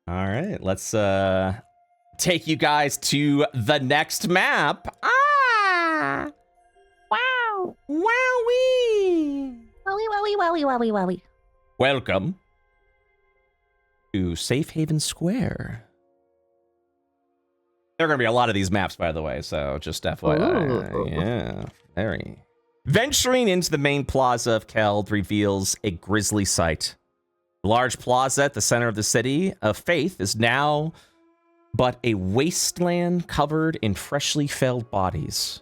All right, let's take you guys to the next map. Ah! Wow. Wowee! Wowie. Welcome to Safehaven Square. There are going to be a lot of these maps, by the way, so just FYI. Ooh. Yeah, very. Venturing into the main plaza of Keld reveals a grisly sight. The large plaza at the center of the city of Faith is now but a wasteland covered in freshly felled bodies.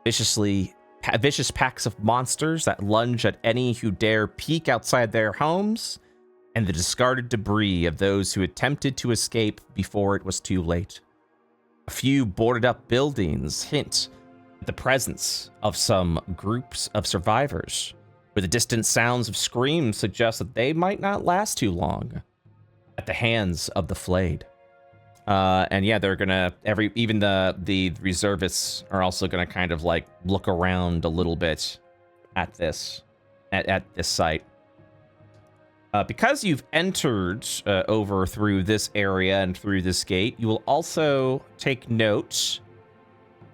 Vicious packs of monsters that lunge at any who dare peek outside their homes, and the discarded debris of those who attempted to escape before it was too late. A few boarded up buildings hint at the presence of some groups of survivors, where the distant sounds of screams suggest that they might not last too long at the hands of the flayed. And yeah, they're gonna even the reservists are also gonna kind of like look around a little bit at this site. Because you've entered over through this area and through this gate, you will also take note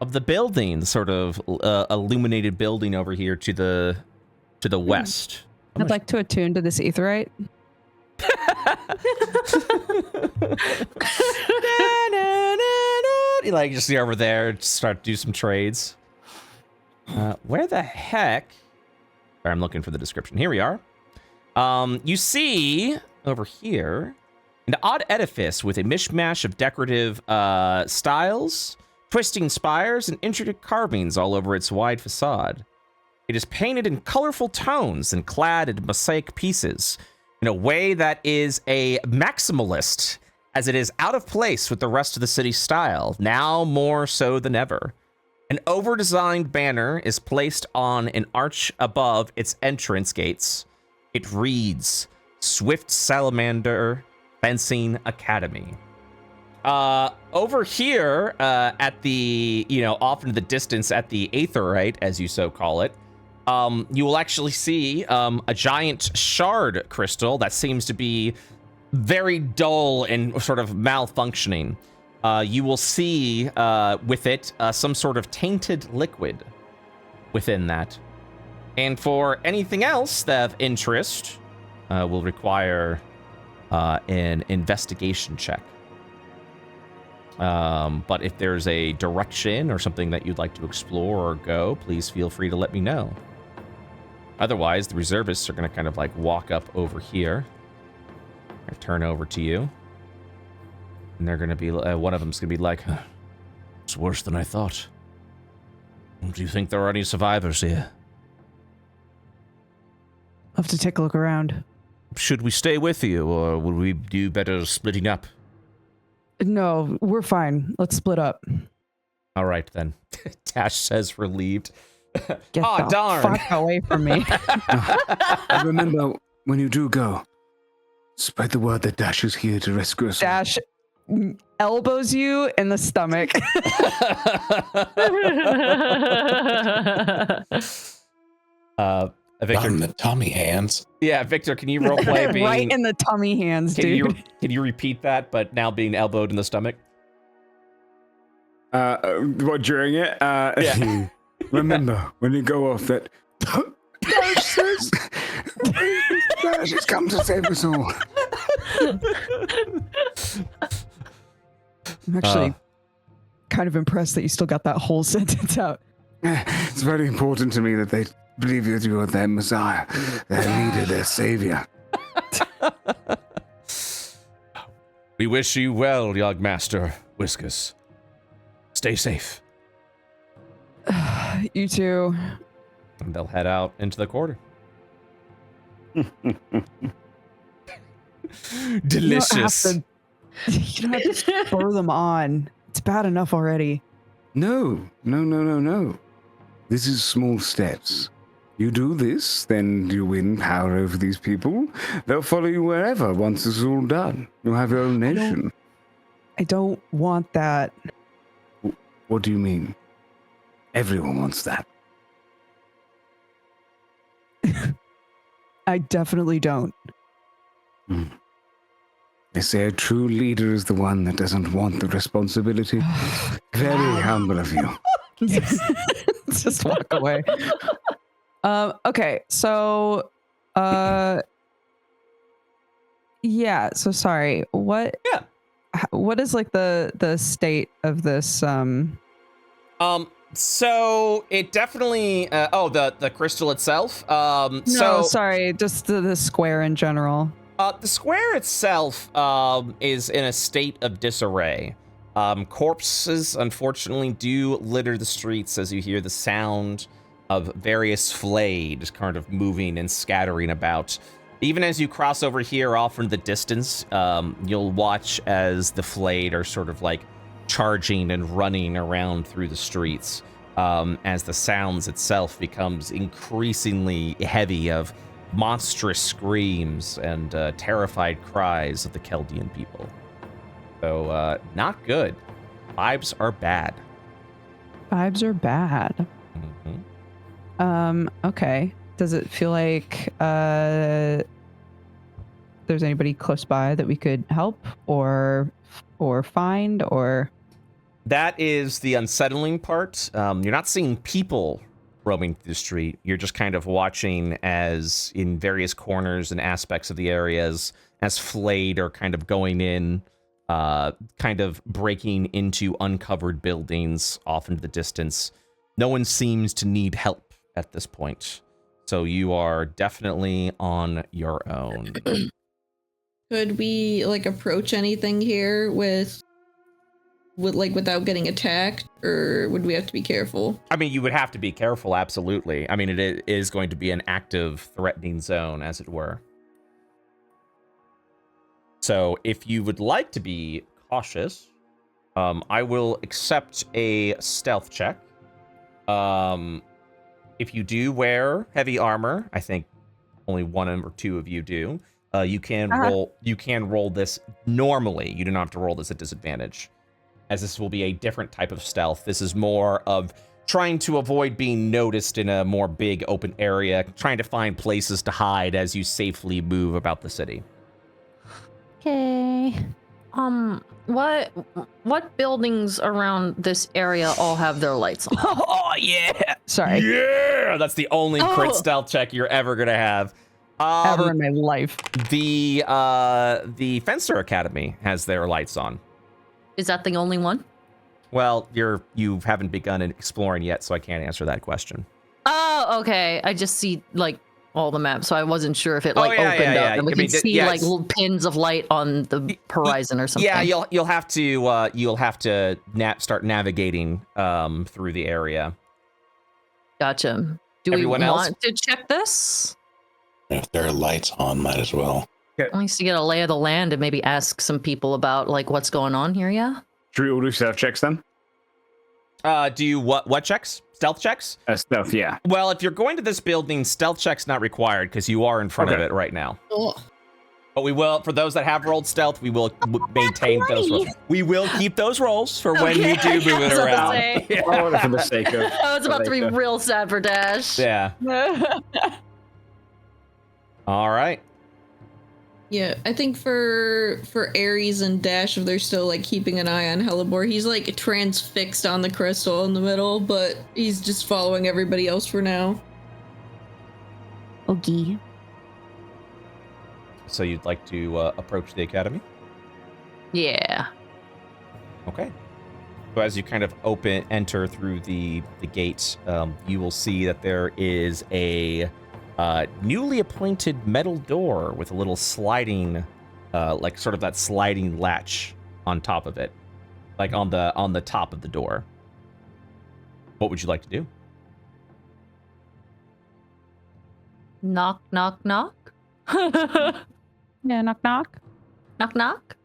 of the building, the sort of illuminated building over here to the west. I'd like to attune to this aetherite. You like just see over there, just start to do some trades. Where the heck? Sorry, I'm looking for the description. Here we are. You see over here an odd edifice with a mishmash of decorative styles, twisting spires, and intricate carvings all over its wide facade. It is painted in colorful tones and clad in mosaic pieces in a way that is a maximalist, as it is out of place with the rest of the city's style, now more so than ever. An over-designed banner is placed on an arch above its entrance gates. It reads, Swift Salamander Fencing Academy. Over here, at the, off into the distance at the aetherite, as you so call it, you will actually see a giant shard crystal that seems to be very dull and sort of malfunctioning. You will see with it some sort of tainted liquid within that. And for anything else that of interest, will require an investigation check. But if there's a direction or something that you'd like to explore or go, please feel free to let me know. Otherwise, the reservists are going to kind of like walk up over here and turn over to you. And they're going to be, one of them's going to be like, it's worse than I thought. Do you think there are any survivors here? I'll have to take a look around. Should we stay with you, or would we do better splitting up? No, we're fine. Let's split up. All right, then. Tash says relieved. Get the darn. fuck away from me. Remember, when you do go, spread the word that Dash is here to rescue us. Dash elbows you in the stomach. Victor, in the tummy hands. Yeah, Victor, can you roleplay being... right in the tummy hands, dude. Can you repeat that, but now being elbowed in the stomach? What, during it? Yeah. Remember, when you go off that... Dash says... Dash has come to save us all. I'm actually kind of impressed that you still got that whole sentence out. It's very important to me that they believe that you are their Messiah, their leader, their savior. We wish you well, young master Whiskas. Stay safe. You too. And they'll head out into the corridor. Delicious. You don't have to spur them on. It's bad enough already. No. This is small steps. You do this, then you win power over these people. They'll follow you wherever once this is all done. You'll have your own nation. I don't want that. What do you mean? Everyone wants that. I definitely don't. They say a true leader is the one that doesn't want the responsibility. Very humble of you. Just walk away. Okay, so yeah, so sorry. What is like the state of this So it definitely the crystal itself. No, sorry, just the square in general. The square itself is in a state of disarray. Corpses, unfortunately, do litter the streets as you hear the sound of various flayed kind of moving and scattering about. Even as you cross over here off in the distance, you'll watch as the flayed are sort of like charging and running around through the streets as the sounds itself becomes increasingly heavy of monstrous screams and terrified cries of the Keldian people. So, not good. Vibes are bad. Vibes are bad. Mm-hmm. Okay. Does it feel like there's anybody close by that we could help or find or? That is the unsettling part. You're not seeing people roaming through the street. You're just kind of watching as in various corners and aspects of the areas as flayed are kind of going in, kind of breaking into uncovered buildings off into the distance. No one seems to need help at this point. So you are definitely on your own. Could we like approach anything here with without getting attacked, or would we have to be careful? I mean, you would have to be careful, absolutely. I mean, it is going to be an active threatening zone, as it were. So if you would like to be cautious, I will accept a stealth check. If you do wear heavy armor, I think only one or two of you do. You can roll this normally. You do not have to roll this at disadvantage, as this will be a different type of stealth. This is more of trying to avoid being noticed in a more big open area, trying to find places to hide as you safely move about the city. Okay. What buildings around this area all have their lights on? Oh, yeah. Sorry. Yeah, that's the only crit stealth check you're ever going to have. Ever in my life. The Fencer Academy has their lights on. Is that the only one? Well, you haven't begun exploring yet, so I can't answer that question. Oh, okay. I just see like all the maps, so I wasn't sure if it opened up and we could see like little pins of light on the horizon or something. Yeah, you'll have to start navigating through the area. Gotcha. Do Everyone we else? want to check this? If there are lights on, might as well. At least to get a lay of the land and maybe ask some people about like what's going on here. Yeah. Should we all do stealth checks then? Do you what checks? Stealth checks? Stealth, yeah. Well, if you're going to this building, stealth check's not required because you are in front of it right now. Oh. But we will, for those that have rolled stealth, we will maintain those rolls. We will keep those rolls for when you do move it around. Oh, for the sake of. I was about to be real sad for Dash. Yeah. All right. Yeah, I think for Ares and Dash, if they're still like keeping an eye on Hellebore, he's like transfixed on the crystal in the middle, but he's just following everybody else for now. Okay. So you'd like to approach the academy? Yeah. Okay. So as you kind of enter through the gate, you will see that there is a newly appointed metal door with a little sliding, like sort of that sliding latch on top of it, like on the top of the door. What would you like to do? Knock, knock, knock. Yeah, knock, knock. Knock, knock.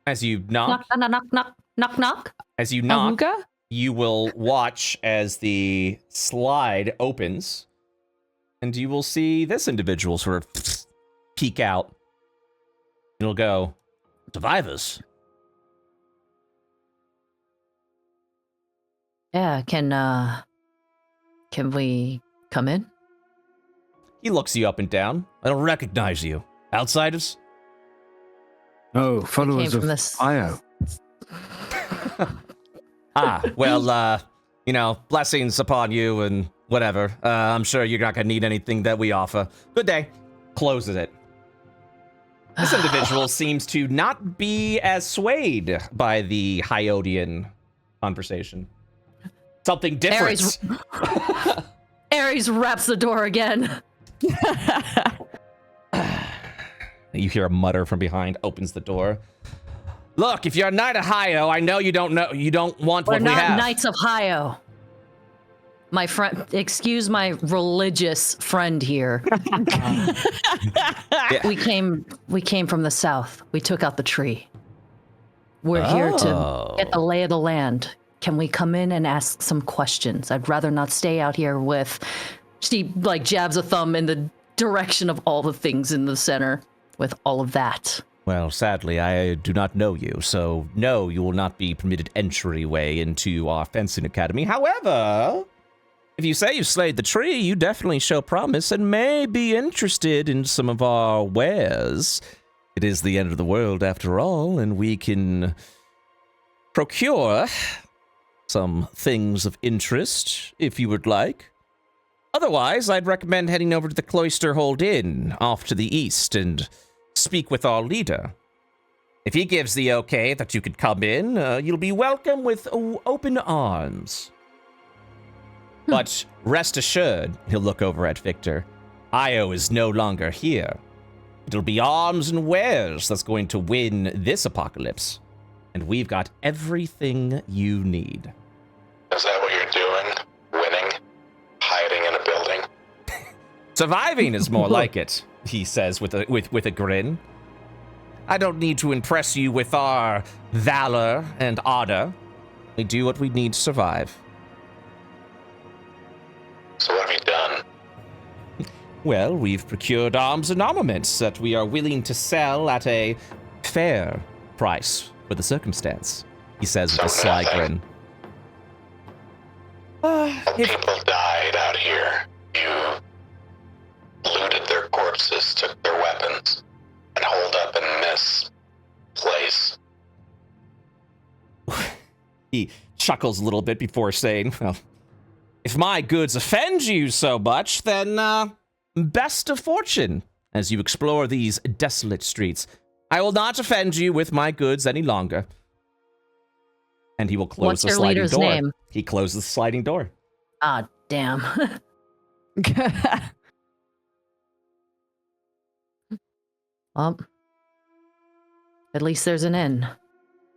As you knock, Knock, knock, knock, knock, knock, knock. as you knock, Ahuga? you will watch as the slide opens, and you will see this individual sort of peek out. It'll go, survivors. Yeah, can we come in? He looks you up and down. I don't recognize you. Outsiders? Oh, followers from of this- Io. Well, blessings upon you and whatever. I'm sure you're not going to need anything that we offer. Good day. Closes it. This individual seems to not be as swayed by the Hyodian conversation. Something different. Ares wraps the door again. You hear a mutter from behind, opens the door. Look, if you're a knight of Hio, I know you don't want what we have. We're not knights of Hio. My friend, excuse my religious friend here. We came from the south. We took out the tree. We're here to get the lay of the land. Can we come in and ask some questions? I'd rather not stay out here with... She, jabs a thumb in the direction of all the things in the center with all of that. Well, sadly, I do not know you, so no, you will not be permitted entryway into our fencing academy. However, if you say you slayed the tree, you definitely show promise and may be interested in some of our wares. It is the end of the world after all, and we can procure some things of interest if you would like. Otherwise, I'd recommend heading over to the Cloisterhold Inn off to the east and speak with our leader. If he gives the okay that you could come in, you'll be welcome with open arms. But rest assured, he'll look over at Victor, Io is no longer here. It'll be arms and wares that's going to win this apocalypse. And we've got everything you need. Is that what you're doing? Winning? Hiding in a building? Surviving is more like it, he says with a grin. I don't need to impress you with our valor and honor. We do what we need to survive. So what have you done? Well, we've procured arms and armaments that we are willing to sell at a fair price for the circumstance, he says with a sly grin. People died out here. You looted their corpses, took their weapons, and holed up in this place. He chuckles a little bit before saying, well, if my goods offend you so much, then best of fortune as you explore these desolate streets. I will not offend you with my goods any longer. And he will close the sliding door. Name? He closes the sliding door. Ah, damn. Well, at least there's an inn.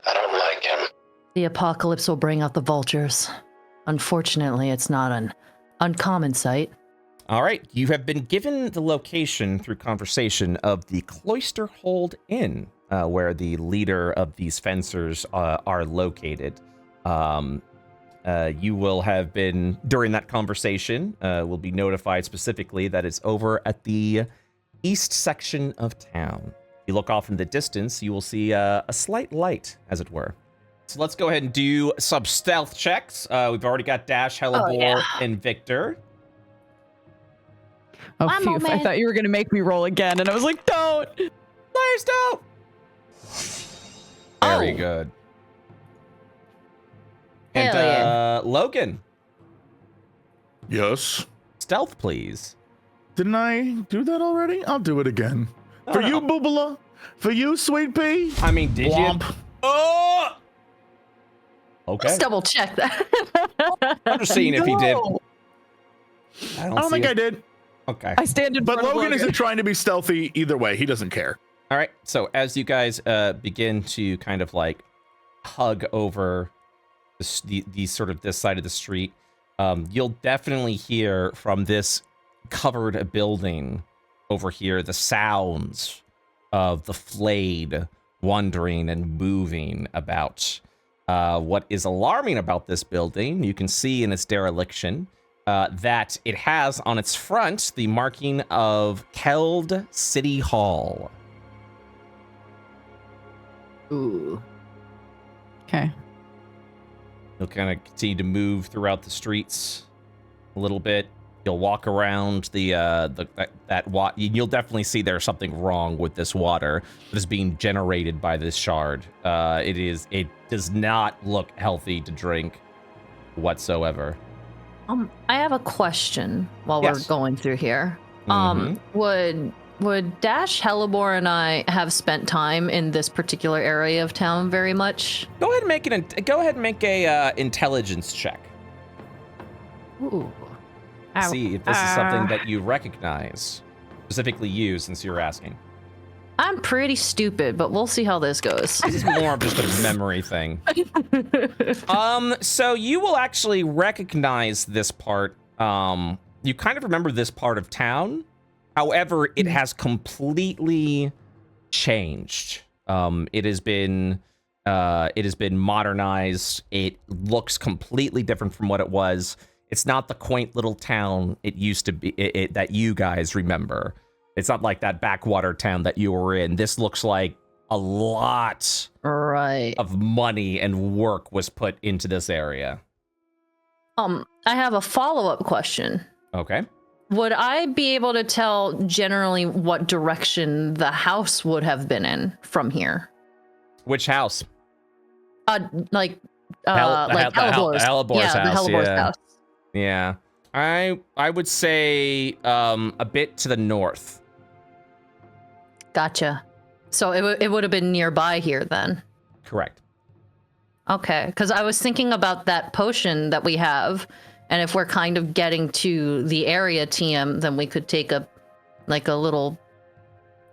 I don't like him. The apocalypse will bring out the vultures. Unfortunately, it's not an uncommon sight. All right, you have been given the location through conversation of the Cloisterhold Inn, where the leader of these fencers are located. You will have been, during that conversation, will be notified specifically that it's over at the east section of town. If you look off in the distance, you will see a slight light, as it were. So let's go ahead and do some stealth checks. We've already got Dash, Hellebore, and Victor. Oh, phew, I thought you were going to make me roll again, and I was like, don't! Please don't! Very good. And, Logan. Yes? Stealth, please. Didn't I do that already? I'll do it again. For you, Boobala. For you, Sweet Pea. I mean, did Womp. you? Oh! Okay. Let's double check that. I'm just seeing if he did. I don't think I did. Okay. I stand in But front of Logan isn't trying to be stealthy either way. He doesn't care. All right. So as you guys begin to kind of like hug over the sort of this side of the street, you'll definitely hear from this covered building over here the sounds of the flayed wandering and moving about. What is alarming about this building, you can see in its dereliction, that it has on its front the marking of Keld City Hall. Ooh. Okay. You'll kind of continue to move throughout the streets a little bit. You'll walk around that water. You'll definitely see there's something wrong with this water that is being generated by this shard. It does not look healthy to drink whatsoever. I have a question while we're going through here. Would Dash, Hellebore, and I have spent time in this particular area of town very much? Go ahead and make a intelligence check. Ooh. See if this is something that you recognize, specifically you, since you're asking. I'm pretty stupid, but we'll see how this goes. This is more of just a memory thing. So you will actually recognize this part. You kind of remember this part of town. However, it has completely changed. It has been modernized. It looks completely different from what it was. It's not the quaint little town it used to be that you guys remember. It's not like that backwater town that you were in. This looks like a lot of money and work was put into this area. I have a follow-up question. Okay. Would I be able to tell generally what direction the house would have been in from here? Which house? Like Hellebor's house. The Hellebor's house. Yeah. I would say a bit to the north. Gotcha. So it would have been nearby here then. Correct. Okay, because I was thinking about that potion that we have, and if we're kind of getting to the area TM, then we could take a little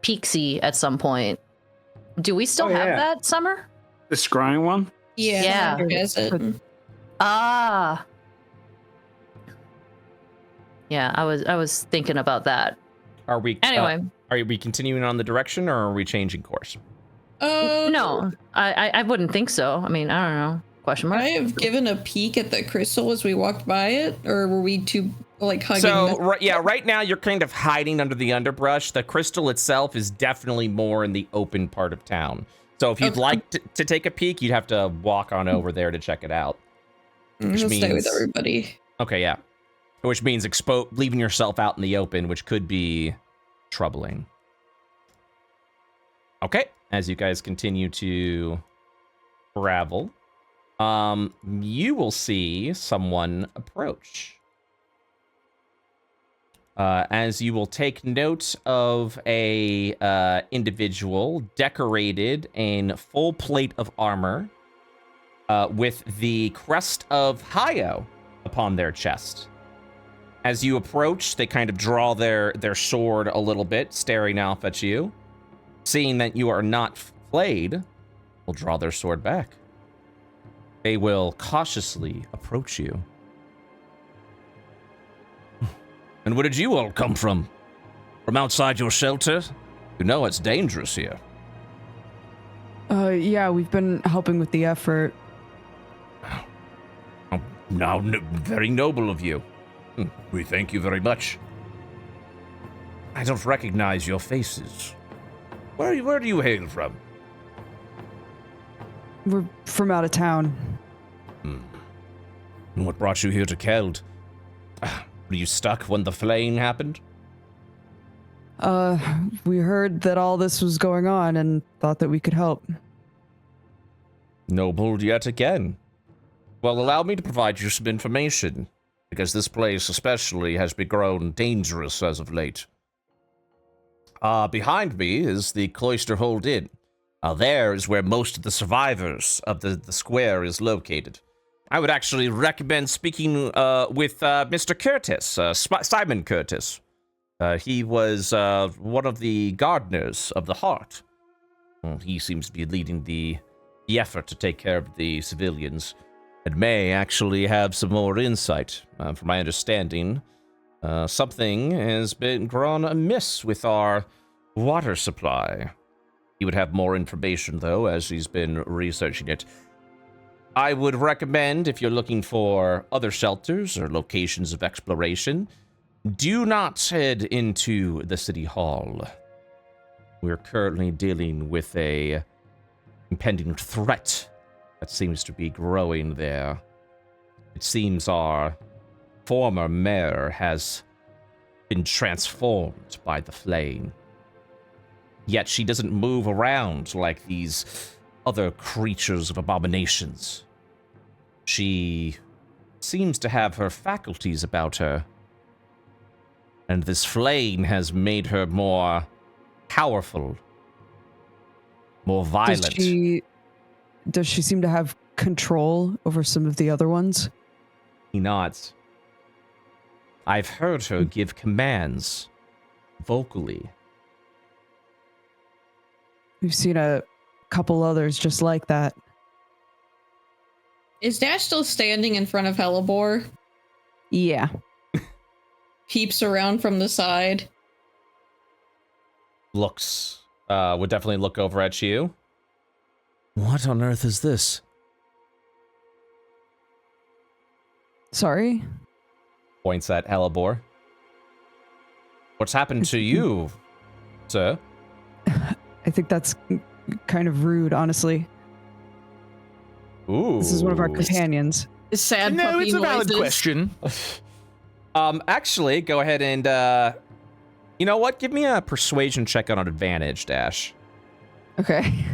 peek-see at some point. Do we still have that, Summer? The scrying one? Yeah. Ah. Yeah, I was thinking about that. Are we are we continuing on the direction, or are we changing course? No, I wouldn't think so. I mean, I don't know. Question mark. I have given a peek at the crystal as we walked by it, or were we too hugging? So right now you're kind of hiding under the underbrush. The crystal itself is definitely more in the open part of town. So if you'd like to take a peek, you'd have to walk on over there to check it out. I'll stay with everybody. Okay, yeah. Which means leaving yourself out in the open, which could be troubling. Okay, as you guys continue to travel, you will see someone approach. As you will take note of a individual decorated in full plate of armor with the crest of Hio upon their chest. As you approach, they kind of draw their sword a little bit, staring off at you. Seeing that you are not flayed, will draw their sword back. They will cautiously approach you. And where did you all come from? From outside your shelter? You know it's dangerous here. Yeah, we've been helping with the effort. Now, very noble of you. We thank you very much. I don't recognize your faces. Where do you hail from? We're from out of town. And what brought you here to Keld? Were you stuck when the flaying happened? We heard that all this was going on and thought that we could help. Noble yet again. Well, allow me to provide you some information, because this place especially has been grown dangerous as of late. Behind me is the Cloister Hold Inn. There is where most of the survivors of the square is located. I would actually recommend speaking with Mr. Curtis, Simon Curtis. He was one of the gardeners of the Heart. He seems to be leading the effort to take care of the civilians, and may actually have some more insight. From my understanding, something has been grown amiss with our water supply. He would have more information, though, as he's been researching it. I would recommend, if you're looking for other shelters or locations of exploration, do not head into the city hall. We're currently dealing with a impending threat that seems to be growing there. It seems our former mayor has been transformed by the flame. Yet she doesn't move around like these other creatures of abominations. She seems to have her faculties about her. And this flame has made her more powerful, more violent. Does she seem to have control over some of the other ones? He nods. I've heard her give commands vocally. We've seen a couple others just like that. Is Dash still standing in front of Hellebore? Yeah. Peeps around from the side. Looks, would definitely look over at you. What on earth is this? Sorry? Points at Hellebore. What's happened to you, sir? I think that's kind of rude, honestly. Ooh. This is one of our companions. Sad No, puppy it's a valid noises. question. Actually, go ahead and, you know what? Give me a persuasion check on an advantage, Dash. Okay.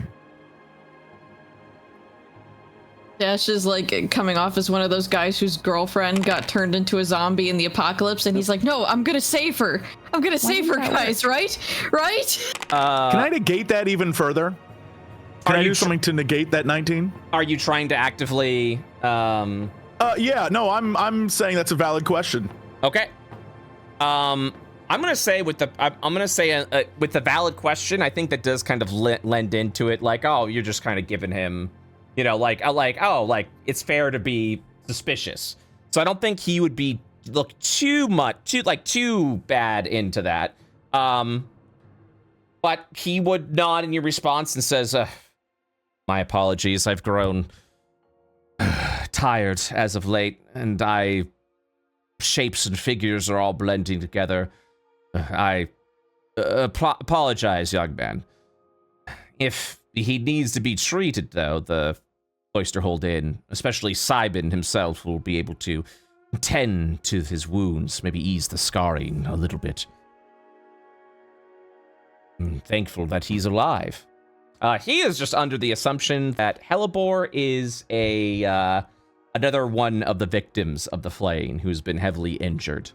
Dash is like coming off as one of those guys whose girlfriend got turned into a zombie in the apocalypse, and he's like, no, I'm gonna save her. I'm gonna save her, guys, right? Right? Can I negate that even further? Can I do something to negate that 19? Are you trying to actively, Yeah, no, I'm saying that's a valid question. Okay. I'm gonna say with the with the valid question, I think that does kind of lend into it. Like, oh, you're just kind of giving him, you know, like it's fair to be suspicious. So I don't think he would be look too bad into that. But he would nod in your response and says, "My apologies. I've grown tired as of late, and shapes and figures are all blending together. I apologize, young man. If he needs to be treated, though, the Oysterhold Inn, especially Simon himself, will be able to tend to his wounds, maybe ease the scarring a little bit. I'm thankful that he's alive." He is just under the assumption that Hellebore is another one of the victims of the flame who's been heavily injured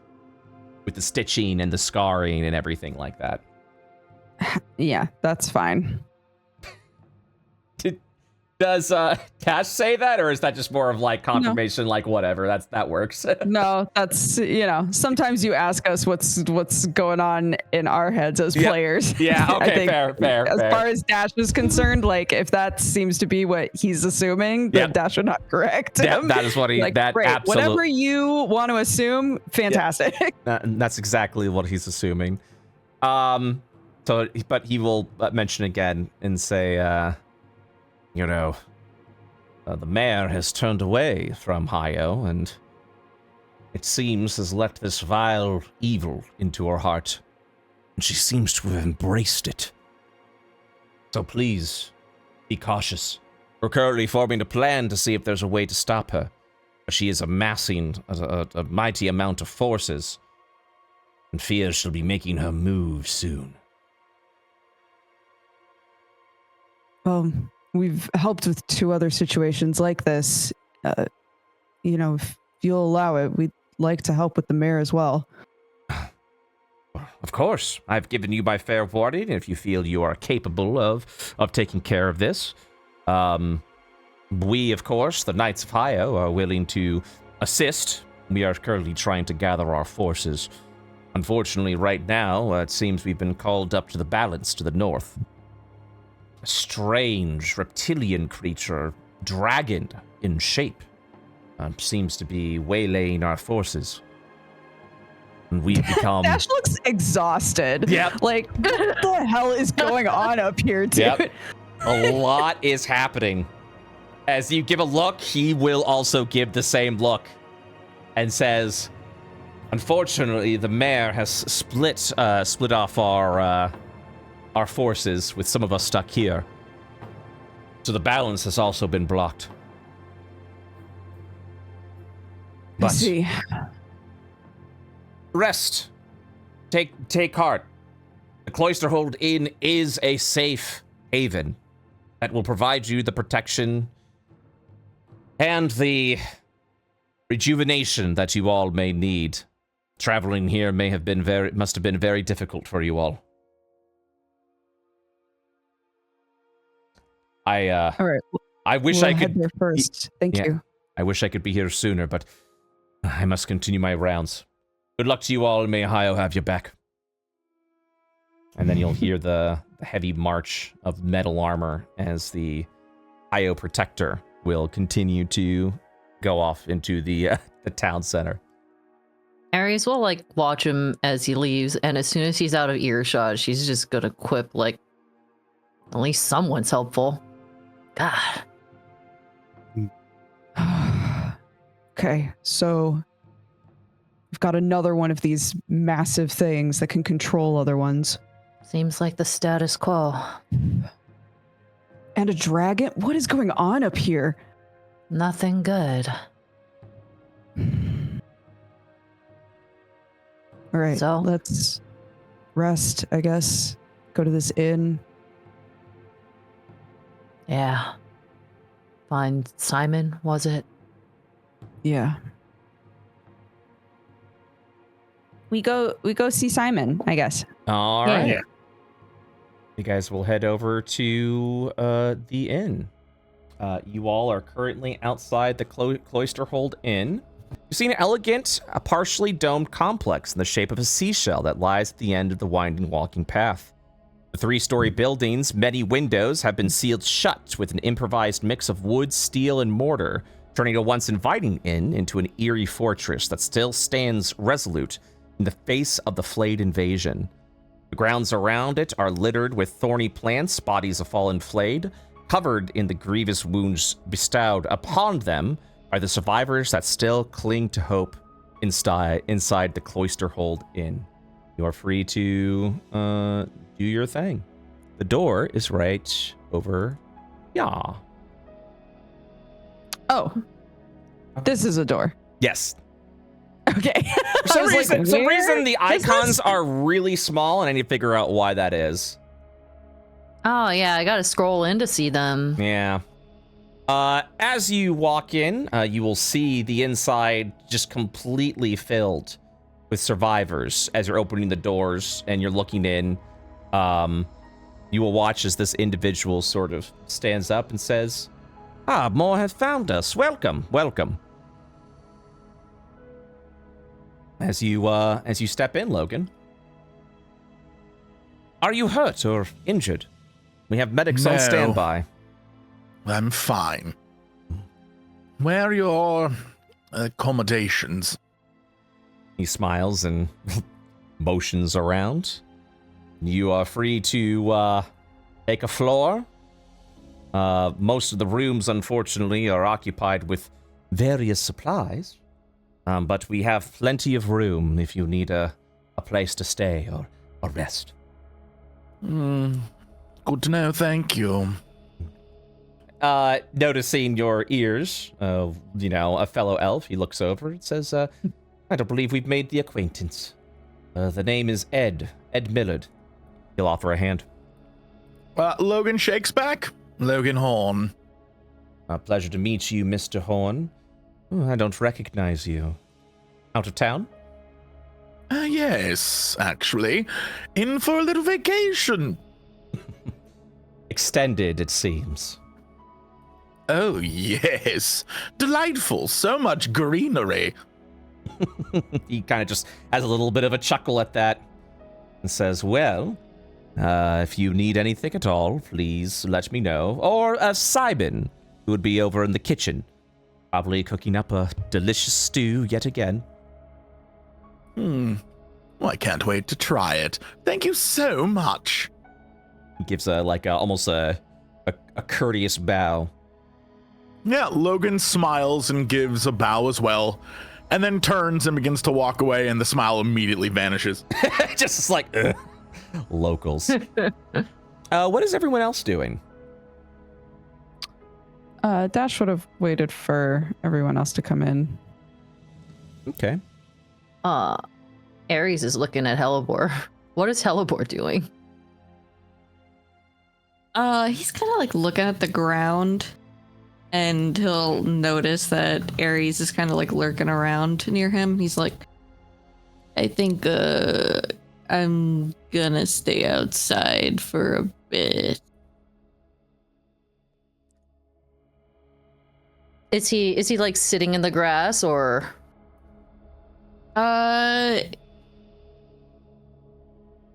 with the stitching and the scarring and everything like that. Yeah, that's fine. Does Tash say that, or is that just more of like confirmation, no. Like whatever, that works? No, that's, you know, sometimes you ask us what's going on in our heads as players. Yeah, okay, I think fair. As far as Dash is concerned, like if that seems to be what he's assuming, then Dash would not correct him. Yeah, that is what he, like, that great. absolutely. Whatever you want to assume, fantastic. Yeah. That's exactly what he's assuming. But he will mention again and say, you know, the mayor has turned away from Hio, and it seems has let this vile evil into her heart, and she seems to have embraced it. So please, be cautious. We're currently forming a plan to see if there's a way to stop her. She is amassing a mighty amount of forces, and fears she'll be making her move soon. We've helped with 2 other situations like this. You know, if you'll allow it, we'd like to help with the mayor as well. Of course. I've given you my fair warning. If you feel you are capable of taking care of this, we, of course, the Knights of Hio, are willing to assist. We are currently trying to gather our forces. Unfortunately, right now, it seems we've been called up to the balance to the north. A strange reptilian creature, dragon in shape, seems to be waylaying our forces. And we've become... Dash looks exhausted. Yep. Like, what the hell is going on up here, dude? Yep. A lot is happening. As you give a look, he will also give the same look and says, unfortunately, the mayor has split off our forces, with some of us stuck here. So the balance has also been blocked. I see. rest. Take heart. The Cloisterhold Inn is a safe haven that will provide you the protection and the rejuvenation that you all may need. Traveling here must have been very difficult for you all. All right. I wish we'll I head could there first. Thank you. I wish I could be here sooner, but I must continue my rounds. Good luck to you all, and may Ohio have your back. And then you'll hear the heavy march of metal armor as the IO Protector will continue to go off into the town center. Aries will like watch him as he leaves, and as soon as he's out of earshot, she's just gonna quip like, at least someone's helpful. God. Okay, so we've got another one of these massive things that can control other ones. Seems like the status quo. And a dragon? What is going on up here? Nothing good. All right, So? let's rest, I guess. Go to this inn. Yeah. Find Simon, was it? Yeah. We go see Simon, I guess. All right. Yeah. You guys will head over to the inn. You all are currently outside the Cloisterhold Inn. You see an elegant, partially domed complex in the shape of a seashell that lies at the end of the winding walking path. The three-story building's many windows have been sealed shut with an improvised mix of wood, steel, and mortar, turning a once inviting inn into an eerie fortress that still stands resolute in the face of the flayed invasion. The grounds around it are littered with thorny plants, bodies of fallen flayed, covered in the grievous wounds bestowed upon them by the survivors that still cling to hope inside the Cloisterhold Inn. You are free to do your thing. The door is right over. Yeah. Oh. This is a door. Yes. Okay. For some I was like, reason, where the is this? icons are really small, and I need to figure out why that is. Oh, yeah, I gotta scroll in to see them. Yeah. As you walk in, you will see the inside just completely filled with survivors. As you're opening the doors and you're looking in, you will watch as this individual sort of stands up and says, "Ah, more have found us. Welcome, welcome." As you step in, Logan, are you hurt or injured? We have medics on No. standby. I'm fine. Where are your accommodations? He smiles and motions around. You are free to take a floor. Most of the rooms, unfortunately, are occupied with various supplies. But we have plenty of room if you need a place to stay or rest. Good to know, thank you. Noticing your ears, a fellow elf, he looks over and says, I don't believe we've made the acquaintance. The name is Ed Millard. He'll offer a hand. Logan shakes back. Logan Horn. A pleasure to meet you, Mr. Horn. Oh, I don't recognize you. Out of town? Yes, actually. In for a little vacation. Extended, it seems. Oh, yes. Delightful. So much greenery. He kind of just has a little bit of a chuckle at that and says, well, if you need anything at all, please let me know. Or Simon, who would be over in the kitchen, probably cooking up a delicious stew yet again. Well, I can't wait to try it. Thank you so much. He gives almost a courteous bow. Yeah, Logan smiles and gives a bow as well, and then turns and begins to walk away, and the smile immediately vanishes. Just like, ugh. Locals. What is everyone else doing? Dash would have waited for everyone else to come in. Okay. Ares is looking at Hellebore. What is Hellebore doing? He's kind of like looking at the ground, and he'll notice that Ares is kind of like lurking around near him. He's like, I think I'm gonna stay outside for a bit. Is he like sitting in the grass or?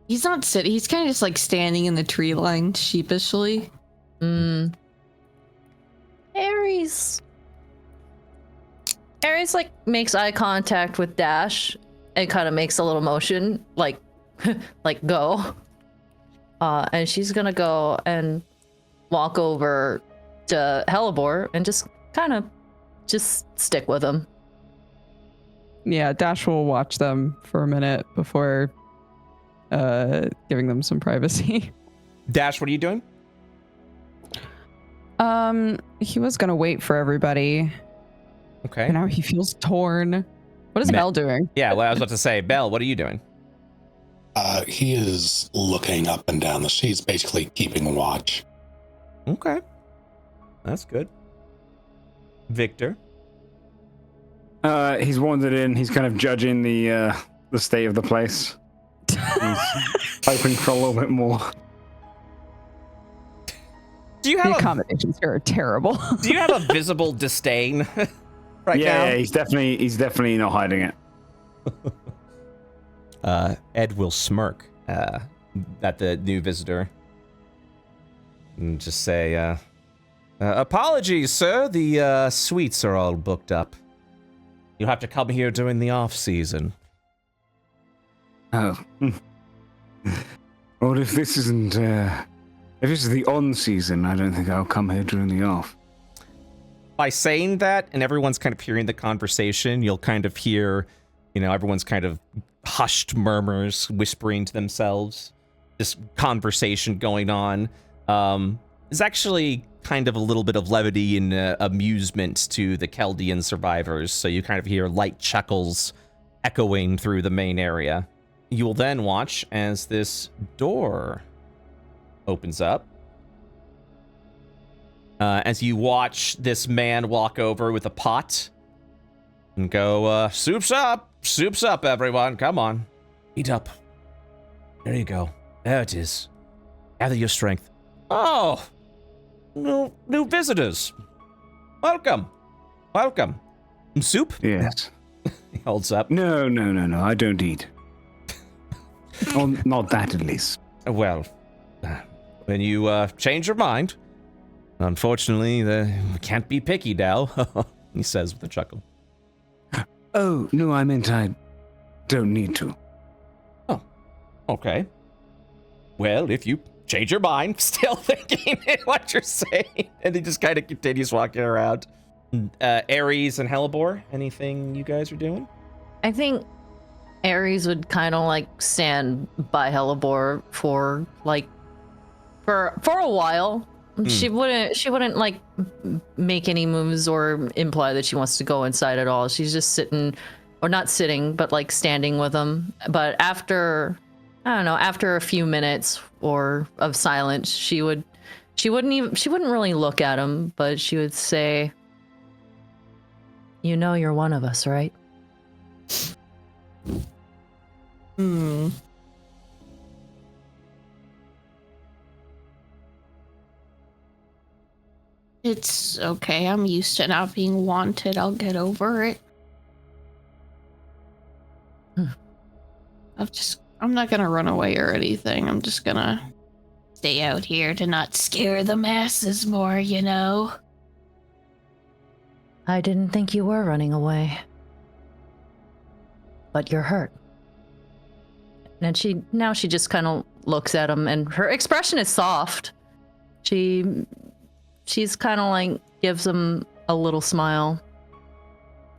He's not sitting. He's kind of just like standing in the tree line sheepishly. Ares like makes eye contact with Dash and kind of makes a little motion like like go. And she's gonna go and walk over to Hellebore and just kind of just stick with him. Yeah, Dash will watch them for a minute before giving them some privacy. Dash, what are you doing? He was gonna wait for everybody. Okay. And now he feels torn. What is Me- Belle doing? Yeah, well, I was about to say, Belle, what are you doing? He is looking up and down the streets, basically keeping watch. Okay. That's good. Victor? He's wandered in. He's kind of judging the state of the place. He's hoping for a little bit more. Do you The have accommodations here are terrible. do you have a visible disdain right now? Yeah, he's definitely not hiding it. Ed will smirk at the new visitor and just say, apologies, sir. The suites are all booked up. You'll have to come here during the off-season. Oh. Well, if this isn't, if this is the on-season, I don't think I'll come here during the off. By saying that, and everyone's kind of hearing the conversation, you'll kind of hear, everyone's kind of hushed murmurs, whispering to themselves. This conversation going on. There's actually kind of a little bit of levity and amusement to the Keldian survivors, so you kind of hear light chuckles echoing through the main area. You will then watch as this door opens up. As you watch this man walk over with a pot and go, soup's up, everyone, come on. Eat up. There you go. There it is. Gather your strength. Oh, new visitors. Welcome. Soup? Yes. He holds up. No, I don't eat. Well, not that at least. Well, when you change your mind, unfortunately, we can't be picky now, he says with a chuckle. Oh, no, I meant I don't need to. Oh, okay. Well, if you change your mind, still thinking what you're saying, and he just kind of continues walking around. Ares and Hellebore, anything you guys are doing? I think Ares would kind of like stand by Hellebore for a while. She wouldn't like make any moves or imply that she wants to go inside at all. She's just sitting, or not sitting, but like standing with him. But after a few minutes or of silence, she wouldn't really look at him, but she would say, "You know you're one of us, right?" It's okay. I'm used to not being wanted. I'll get over it. I'm not gonna run away or anything. I'm just gonna stay out here to not scare the masses more, I didn't think you were running away. But you're hurt. And she just kind of looks at him, and her expression is soft. She's kind of like gives him a little smile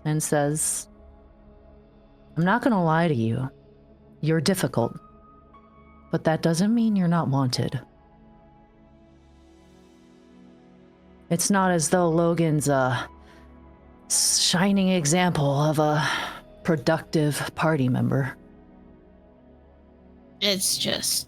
and says, "I'm not going to lie to you. You're difficult. But that doesn't mean you're not wanted. It's not as though Logan's a shining example of a productive party member. It's just...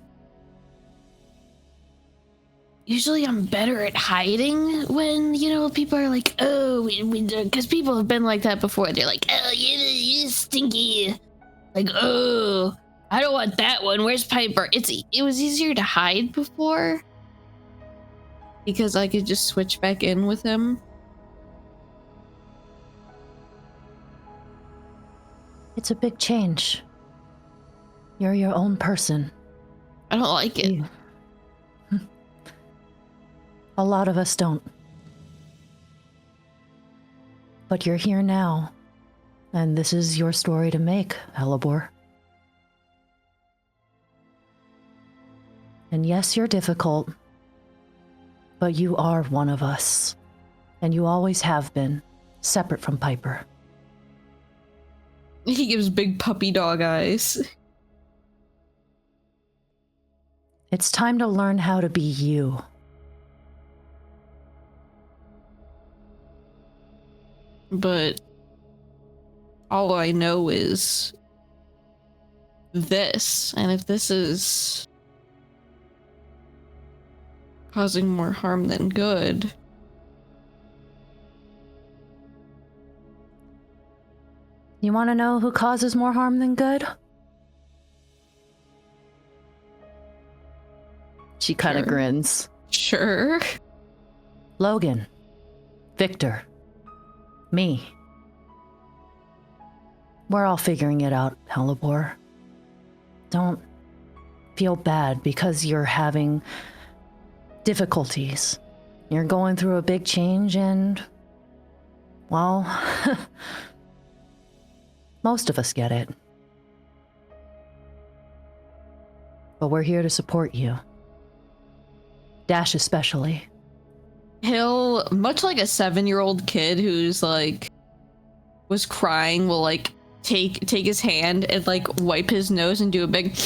Usually I'm better at hiding when, people are like, oh, because people have been like that before. They're like, oh, you're stinky. Like, oh, I don't want that one. Where's Piper? It was easier to hide before. Because I could just switch back in with him. It's a big change. You're your own person. I don't like it. A lot of us don't. But you're here now, and this is your story to make, Hellebore. And yes, you're difficult, but you are one of us, and you always have been, separate from Piper. He gives big puppy dog eyes. It's time to learn how to be you. But all I know is this, and if this is causing more harm than good. You want to know who causes more harm than good? She kind of grins. Sure. Logan. Victor. Me. We're all figuring it out, Hellebore. Don't feel bad because you're having difficulties. You're going through a big change and, well, most of us get it. But we're here to support you. Dash especially. He'll, much like a 7-year-old kid who's like was crying, will like take his hand and like wipe his nose and do a big.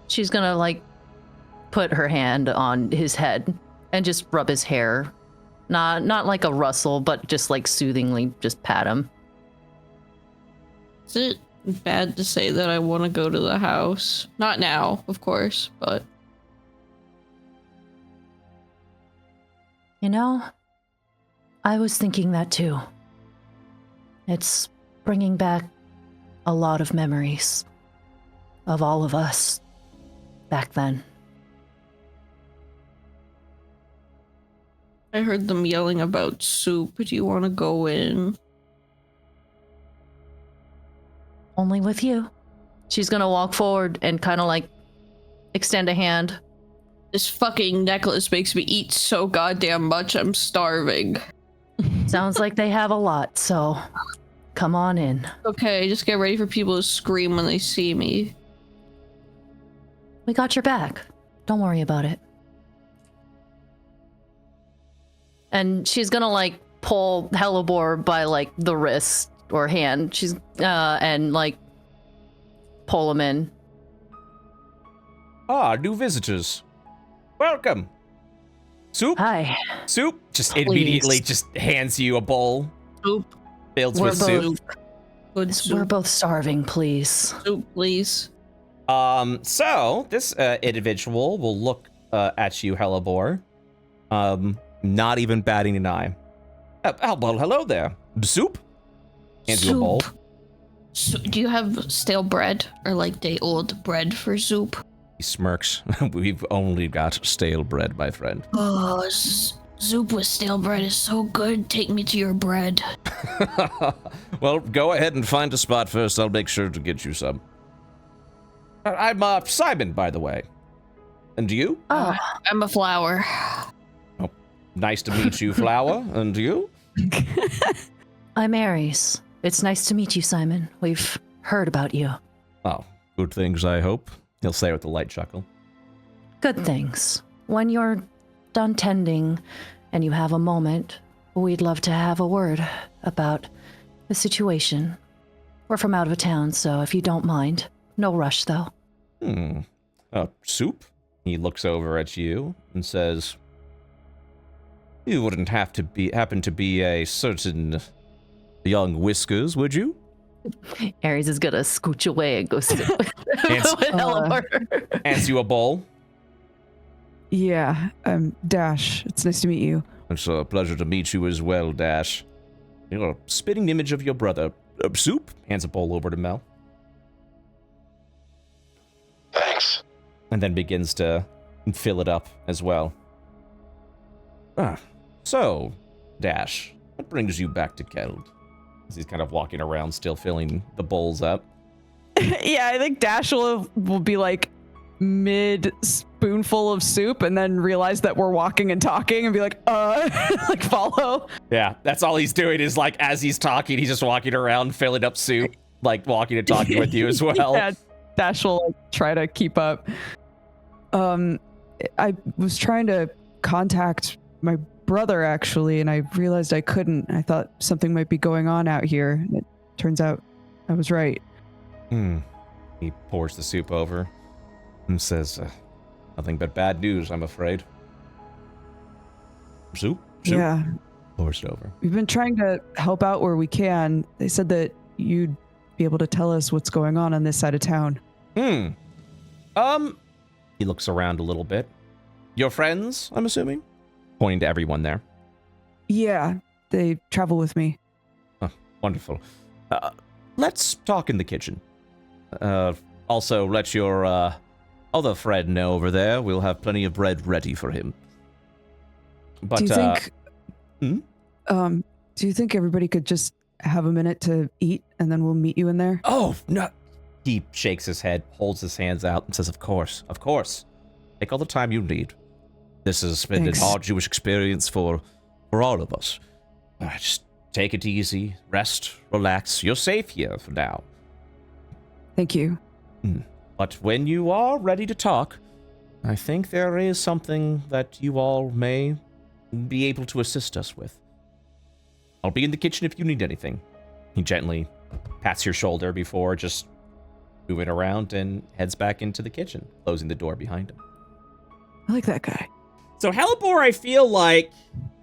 She's gonna like put her hand on his head and just rub his hair. Not like a rustle, but just like soothingly just pat him. Is it bad to say that I want to go to the house? Not now, of course, but You know, I was thinking that too. It's bringing back a lot of memories of all of us back then. I heard them yelling about soup. Do you want to go in? Only with you. She's gonna walk forward and kind of like extend a hand. This fucking necklace makes me eat so goddamn much. I'm starving. Sounds like they have a lot, so come on in. Okay, just get ready for people to scream when they see me. We got your back. Don't worry about it. And she's gonna like pull Hellebore by like the wrist or hand. She's and like pull him in. Ah, new visitors. Welcome. Soup? Hi. Soup? Just Please. immediately just hands you a bowl Soup. filled We're with both- soup. Good We're soup. both starving, please. Soup, please. So this individual will look at you, Hellebore. Not even batting an eye. Well, hello there. Soup? Hands you a bowl. So, do you have stale bread or like day old bread for soup? He smirks. We've only got stale bread, my friend. Oh, soup with stale bread is so good. Take me to your bread. Well, go ahead and find a spot first. I'll make sure to get you some. I'm Simon, by the way. And you? Oh, I'm a flower. Nice to meet you, Flower. And you? I'm Aries. It's nice to meet you, Simon. We've heard about you. Oh, good things, I hope. He'll say with a light chuckle. Good things. When you're done tending and you have a moment, we'd love to have a word about the situation. We're from out of town, so if you don't mind, no rush though. Soup? He looks over at you and says, you wouldn't happen to be a certain young Whiskers, would you? Aries is gonna scooch away and go sit with Helleborg. Hands you a bowl. Yeah, Dash. It's nice to meet you. It's a pleasure to meet you as well, Dash. You're a spitting image of your brother. Soup? Hands a bowl over to Mel. Thanks. And then begins to fill it up as well. So, Dash, what brings you back to Keld? As he's kind of walking around, still filling the bowls up. Yeah, I think Dash will be like mid spoonful of soup and then realize that we're walking and talking and be like, like follow. Yeah, that's all he's doing is like, as he's talking, he's just walking around, filling up soup, like walking and talking with you as well. Yeah, Dash will like, try to keep up. I was trying to contact my brother actually, and I realized I couldn't. I thought something might be going on out here. It turns out I was right. He pours the soup over and says, nothing but bad news, I'm afraid. Soup? Yeah. Pours it over. We've been trying to help out where we can. They said that you'd be able to tell us what's going on this side of town. He looks around a little bit. Your friends, I'm assuming? Pointing to everyone there. Yeah, they travel with me. Oh, wonderful. Let's talk in the kitchen. Also, let your other friend know over there. We'll have plenty of bread ready for him. But, do you think, do you think everybody could just have a minute to eat and then we'll meet you in there? Oh, no. He shakes his head, holds his hands out, and says, of course. Take all the time you need. This has been Thanks. a hard Jewish experience for all of us. Just take it easy, rest, relax. You're safe here for now. Thank you. But when you are ready to talk, I think there is something that you all may be able to assist us with. I'll be in the kitchen if you need anything. He gently pats your shoulder before just moving around and heads back into the kitchen, closing the door behind him. I like that guy. So Helleborg, I feel like,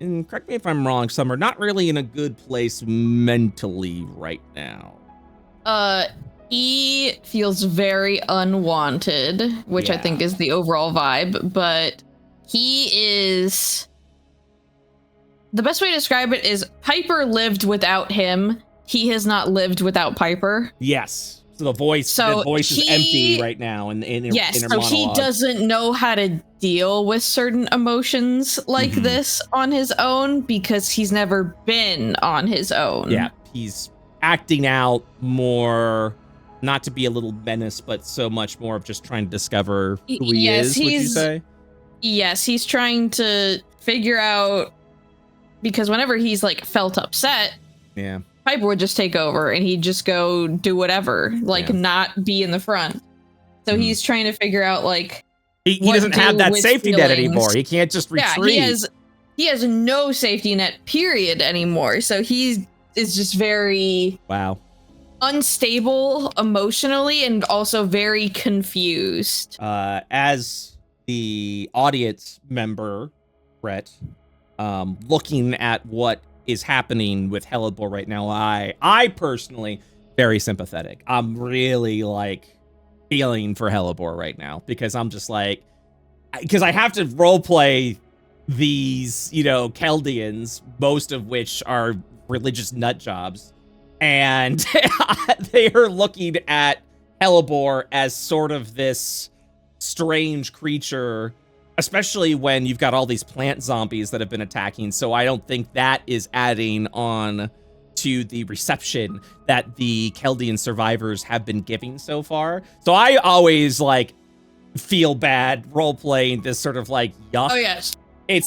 and correct me if I'm wrong, Summer, not really in a good place mentally right now. He feels very unwanted, which I think is the overall vibe, but he is... The best way to describe it is Piper lived without him. He has not lived without Piper. Yes. So the voice is empty right now in her monologue. He doesn't know how to deal with certain emotions like this on his own because he's never been on his own. Yeah, he's acting out more, not to be a little menace, but so much more of just trying to discover who he is, would you say? Yes, he's trying to figure out, because whenever he's like felt upset, yeah, Piper would just take over and he'd just go do whatever, not be in the front. So he's trying to figure out like he doesn't have that safety net anymore. He can't just retreat. Yeah, he has no safety net period anymore. So he is just very unstable emotionally and also very confused. As the audience member, Brett, looking at what is happening with Helleborg right now, I personally very sympathetic. I'm really like feeling for Helleborg right now because I'm just like, because I have to roleplay these, Keldians, most of which are religious nut jobs, and they are looking at Helleborg as sort of this strange creature, especially when you've got all these plant zombies that have been attacking. So I don't think that is adding on to the reception that the Keldian survivors have been giving so far. So I always feel bad role-playing this sort of yuck. Oh yes.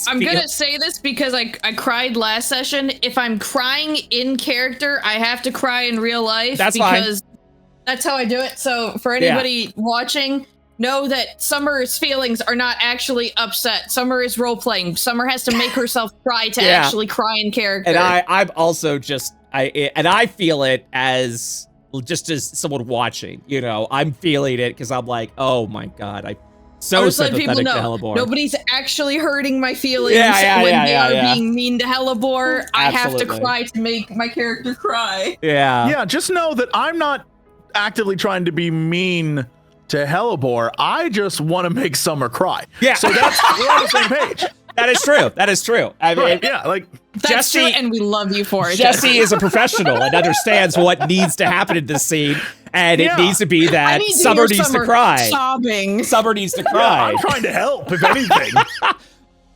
I'm gonna say this because I cried last session. If I'm crying in character, I have to cry in real life. That's because fine. That's how I do it. So for anybody watching, know that Summer's feelings are not actually upset. Summer is role-playing. Summer has to make herself cry to actually cry in character. And I'm also I feel it as just as someone watching, I'm feeling it because I'm like, oh my God, So just let people sympathetic to know, Hellebore. nobody's actually hurting my feelings Yeah, when they are yeah. being mean to Hellebore. I have to Absolutely. cry to make my character cry. Yeah. Yeah, just know that I'm not actively trying to be mean to Hellebore. I just want to make Summer cry. Yeah. So we're on the same page. That is true. That is true. I mean, Right, yeah, like That's Jesse- true, and we love you for it. Jesse is a professional and understands what needs to happen in this scene, and it Yeah. needs to be I that need to Summer hear needs to Summer cry. sobbing. Summer needs to yeah, cry. I'm trying to help, if anything.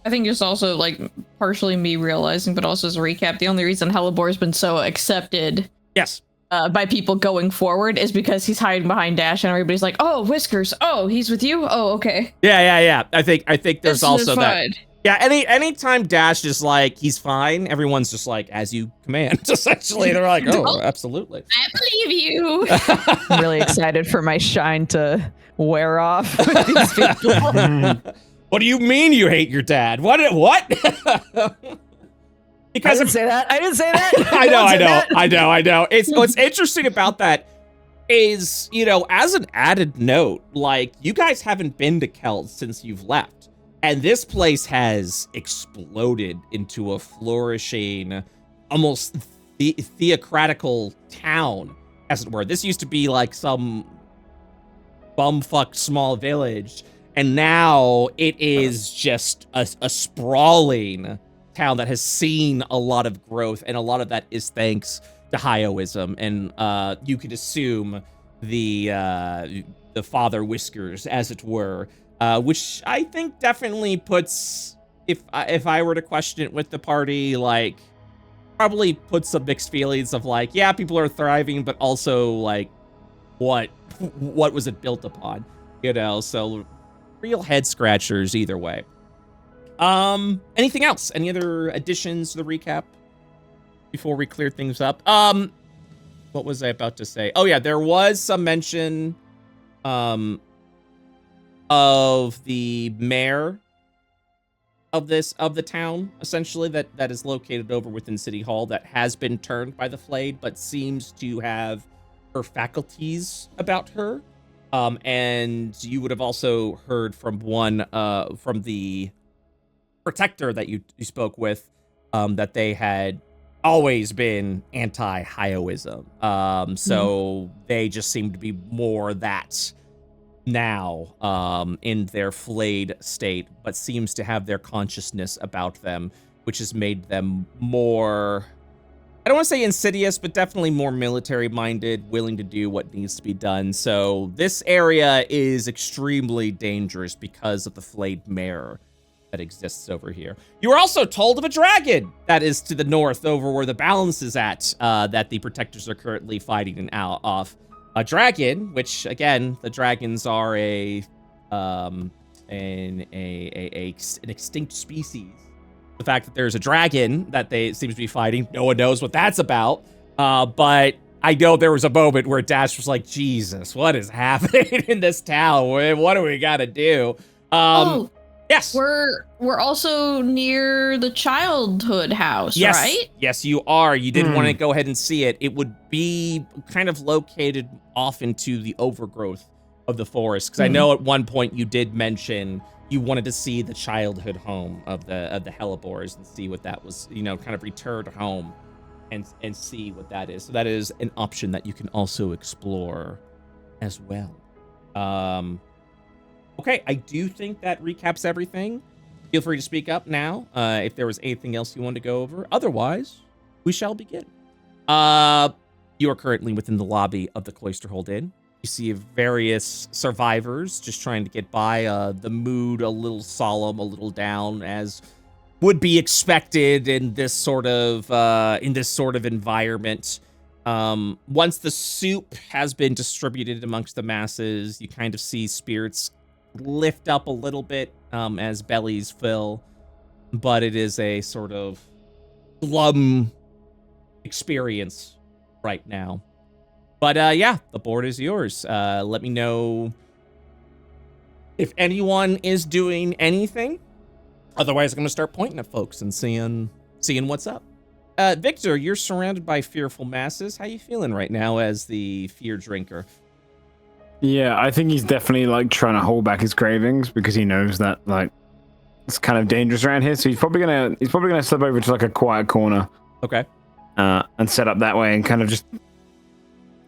I think it's also like partially me realizing, but also as a recap, the only reason Hellebore's been so accepted Yes. by people going forward is because he's hiding behind Dash, and everybody's like, "Oh, Whiskers! Oh, he's with you! Oh, okay." Yeah. I think there's This also is that. fine. Yeah, anytime Dash is like, he's fine, everyone's just like, as you command. Essentially, they're like, oh, absolutely. I believe you. I'm really excited for my shine to wear off with these people. What do you mean you hate your dad? What? I Because didn't say that. I didn't say that. I know. It's what's interesting about that is, as an added note, like, you guys haven't been to Keld since you've left. And this place has exploded into a flourishing, almost theocratical town, as it were. This used to be like some bumfuck small village, and now it is just a sprawling town that has seen a lot of growth, and a lot of that is thanks to Hioism, and you could assume the Father Whiskers, as it were. Which I think definitely puts, if I were to question it with the party, like, probably puts some mixed feelings of like, yeah, people are thriving, but also like, what was it built upon? So real head scratchers either way. Anything else? Any other additions to the recap before we clear things up? What was I about to say? Oh yeah, there was some mention, of the mayor of the town, essentially, that is located over within City Hall, that has been turned by the Flayed, but seems to have her faculties about her. And you would have also heard from from the protector that you spoke with, that they had always been anti-Hioism. So they just seem to be more that now, in their flayed state, but seems to have their consciousness about them, which has made them more, I don't want to say insidious, but definitely more military-minded, willing to do what needs to be done. So this area is extremely dangerous because of the flayed mare that exists over here. You were also told of a dragon that is to the north, over where the balance is at, that the protectors are currently fighting off. A dragon, which again, the dragons are an extinct species. The fact that there's a dragon that they seem to be fighting, no one knows what that's about. But I know there was a moment where Dash was like, Jesus, what is happening in this town? What do we gotta do? Yes. We're also near the childhood house, Yes. right? Yes, you are. You did want to go ahead and see it. It would be kind of located off into the overgrowth of the forest, because I know at one point you did mention you wanted to see the childhood home of the Hellebores and see what that was, kind of return home and see what that is. So that is an option that you can also explore as well. Okay, I do think that recaps everything. Feel free to speak up now if there was anything else you wanted to go over. Otherwise, we shall begin. You are currently within the lobby of the Cloisterhold Inn. You see various survivors just trying to get by. The mood a little solemn, a little down, as would be expected in this sort of environment. Once the soup has been distributed amongst the masses, you kind of see spirits lift up a little bit as bellies fill, but it is a sort of glum experience right now. But yeah, the board is yours. Let me know if anyone is doing anything. Otherwise, I'm going to start pointing at folks and seeing what's up. Victor, you're surrounded by fearful masses. How you feeling right now as the fear drinker? Yeah, I think he's definitely like trying to hold back his cravings because he knows that like it's kind of dangerous around here. So he's probably gonna slip over to like a quiet corner. Okay. And set up that way and kind of just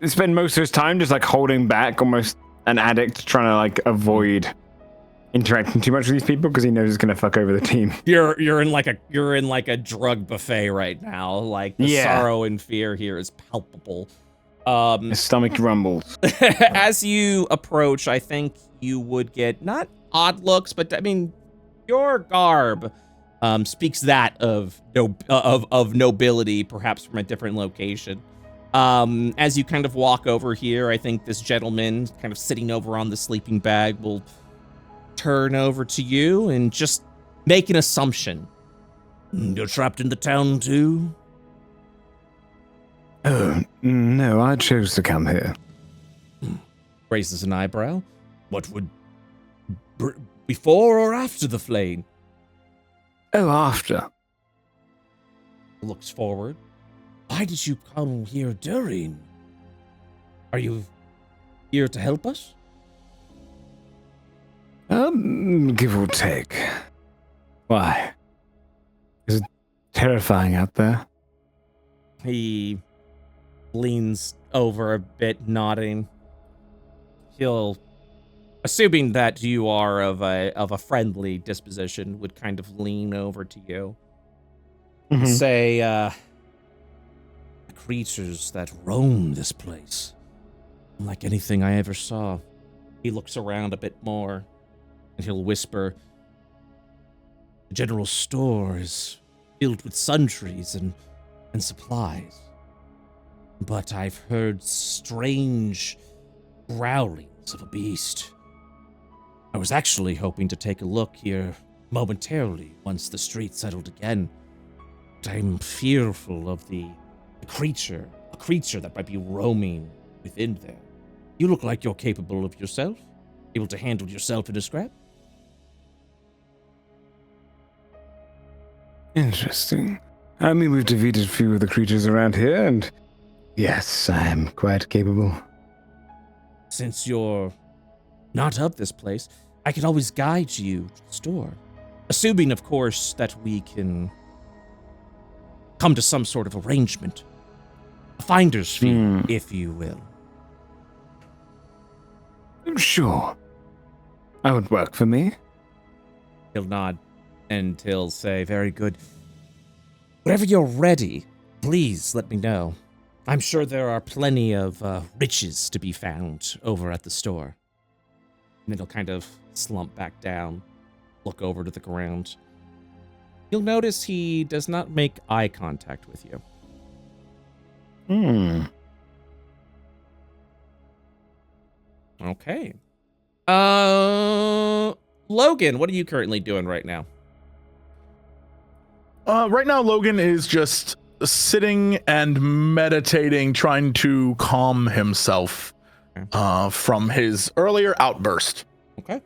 spend most of his time just like holding back, almost an addict trying to like avoid interacting too much with these people because he knows it's gonna fuck over the team. You're in like a drug buffet right now. Like the sorrow and fear here is palpable. His stomach rumbles. As you approach, I think you would get not odd looks, but I mean, your garb speaks that of nobility, perhaps from a different location. As you kind of walk over here, I think this gentleman kind of sitting over on the sleeping bag will turn over to you and just make an assumption. You're trapped in the town too? Oh, no, I chose to come here. Raises an eyebrow. What would... before or after the flame? Oh, after. Looks forward. Why did you come here during? Are you here to help us? Give or take. Why? Is it terrifying out there? He leans over a bit, nodding. He'll, assuming that you are of a friendly disposition, would kind of lean over to you. Mm-hmm. Say, the creatures that roam this place, unlike anything I ever saw. He looks around a bit more, and he'll whisper, the general store is filled with sundries and supplies. But I've heard strange growlings of a beast. I was actually hoping to take a look here momentarily once the street settled again. But I'm fearful of a creature that might be roaming within there. You look like you're capable of yourself, able to handle yourself in a scrap. Interesting. I mean, we've defeated a few of the creatures around here, and yes, I am quite capable. Since you're not of this place, I could always guide you to the store. Assuming, of course, that we can come to some sort of arrangement. A finder's fee, if you will. Sure. That would work for me. He'll nod, and he'll say, very good. Whenever you're ready, please let me know. I'm sure there are plenty of riches to be found over at the store. And it'll kind of slump back down, look over to the ground. You'll notice he does not make eye contact with you. Okay. Logan, what are you currently doing right now? Right now, Logan is just sitting and meditating, trying to calm himself from his earlier outburst. Okay.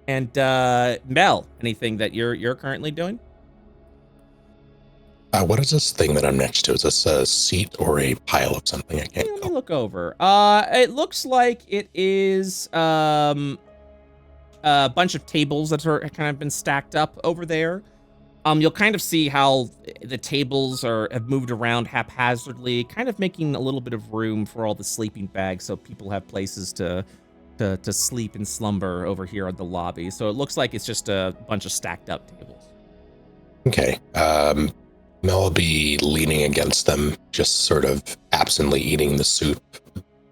And Mel, anything that you're currently doing? What is this thing that I'm next to? Is this a seat or a pile of something? I can't Let me tell. look over. It looks like it is a bunch of tables that are kind of been stacked up over there. You'll kind of see how the tables have moved around haphazardly, kind of making a little bit of room for all the sleeping bags so people have places to sleep and slumber over here at the lobby. So it looks like it's just a bunch of stacked up tables. Okay. Mel will be leaning against them, just sort of absently eating the soup,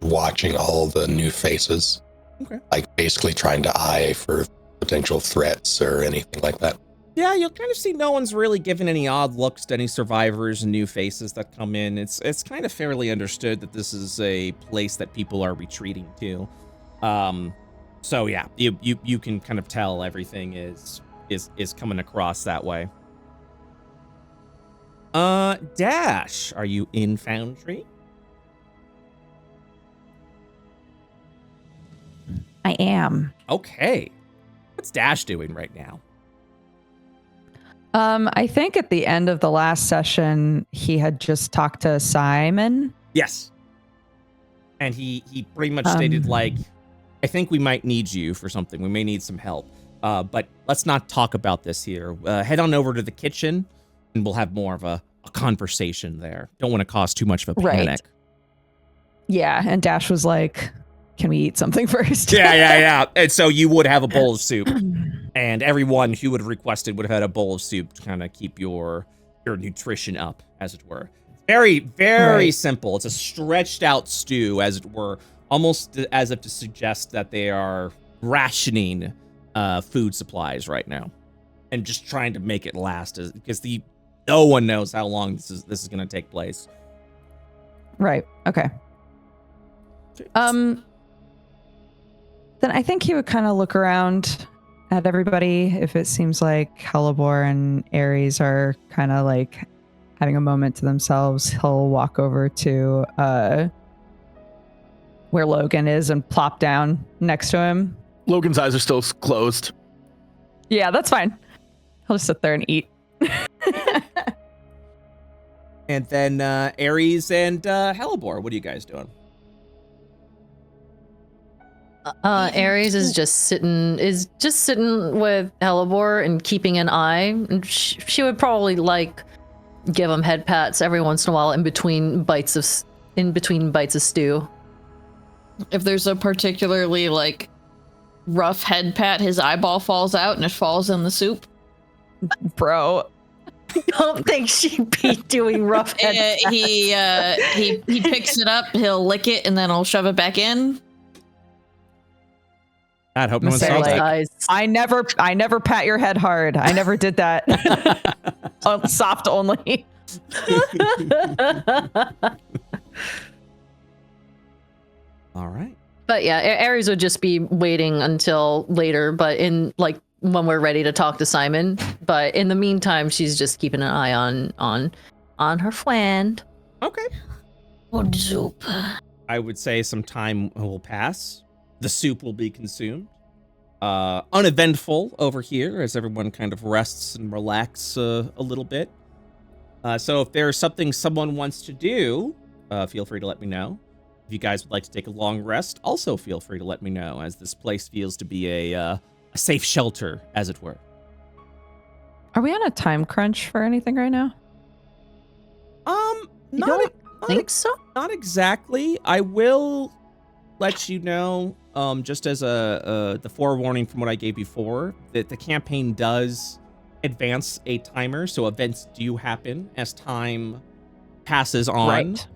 watching all the new faces. Okay. Like basically trying to eye for potential threats or anything like that. Yeah, you'll kind of see no one's really given any odd looks to any survivors and new faces that come in. It's kind of fairly understood that this is a place that people are retreating to. So yeah, you can kind of tell everything is coming across that way. Dash, are you in Foundry? I am. Okay. What's Dash doing right now? I think at the end of the last session, he had just talked to Simon. Yes. And he pretty much stated like, I think we might need you for something. We may need some help. But let's not talk about this here. Head on over to the kitchen, and we'll have more of a conversation there. Don't want to cause too much of a panic. Right. Yeah, and Dash was like, can we eat something first? Yeah. And so you would have a bowl of soup, and everyone who would have requested would have had a bowl of soup to kind of keep your nutrition up, as it were. Very, very simple. It's a stretched out stew, as it were, almost as if to suggest that they are rationing food supplies right now, and just trying to make it last, because no one knows how long this is going to take place. Right. Okay. Then I think he would kind of look around at everybody. If it seems like Hellebore and Ares are kind of like having a moment to themselves, he'll walk over to where Logan is and plop down next to him. Logan's eyes are still closed. Yeah, that's fine. He'll just sit there and eat. And then Ares and Hellebore, what are you guys doing? Ares is just sitting with Hellebore and keeping an eye. And she would probably like give him head pats every once in a while in between bites of stew. If there's a particularly like rough head pat, his eyeball falls out and it falls in the soup. Bro, I don't think she'd be doing rough head. He picks it up, he'll lick it, and then he'll shove it back in. I hope no one saw like, that. I never pat your head hard. I never did that. Soft only. All right. But yeah, Ares would just be waiting until later, but in like when we're ready to talk to Simon. But in the meantime, she's just keeping an eye on her friend. Okay. Good soup. I would say some time will pass. The soup will be consumed. Uneventful over here as everyone kind of rests and relax a little bit. So if there's something someone wants to do, feel free to let me know. If you guys would like to take a long rest, also feel free to let me know, as this place feels to be a safe shelter, as it were. Are we on a time crunch for anything right now? Not exactly. I will let you know, just as the forewarning from what I gave before, that the campaign does advance a timer, so events do happen as time passes on. Right.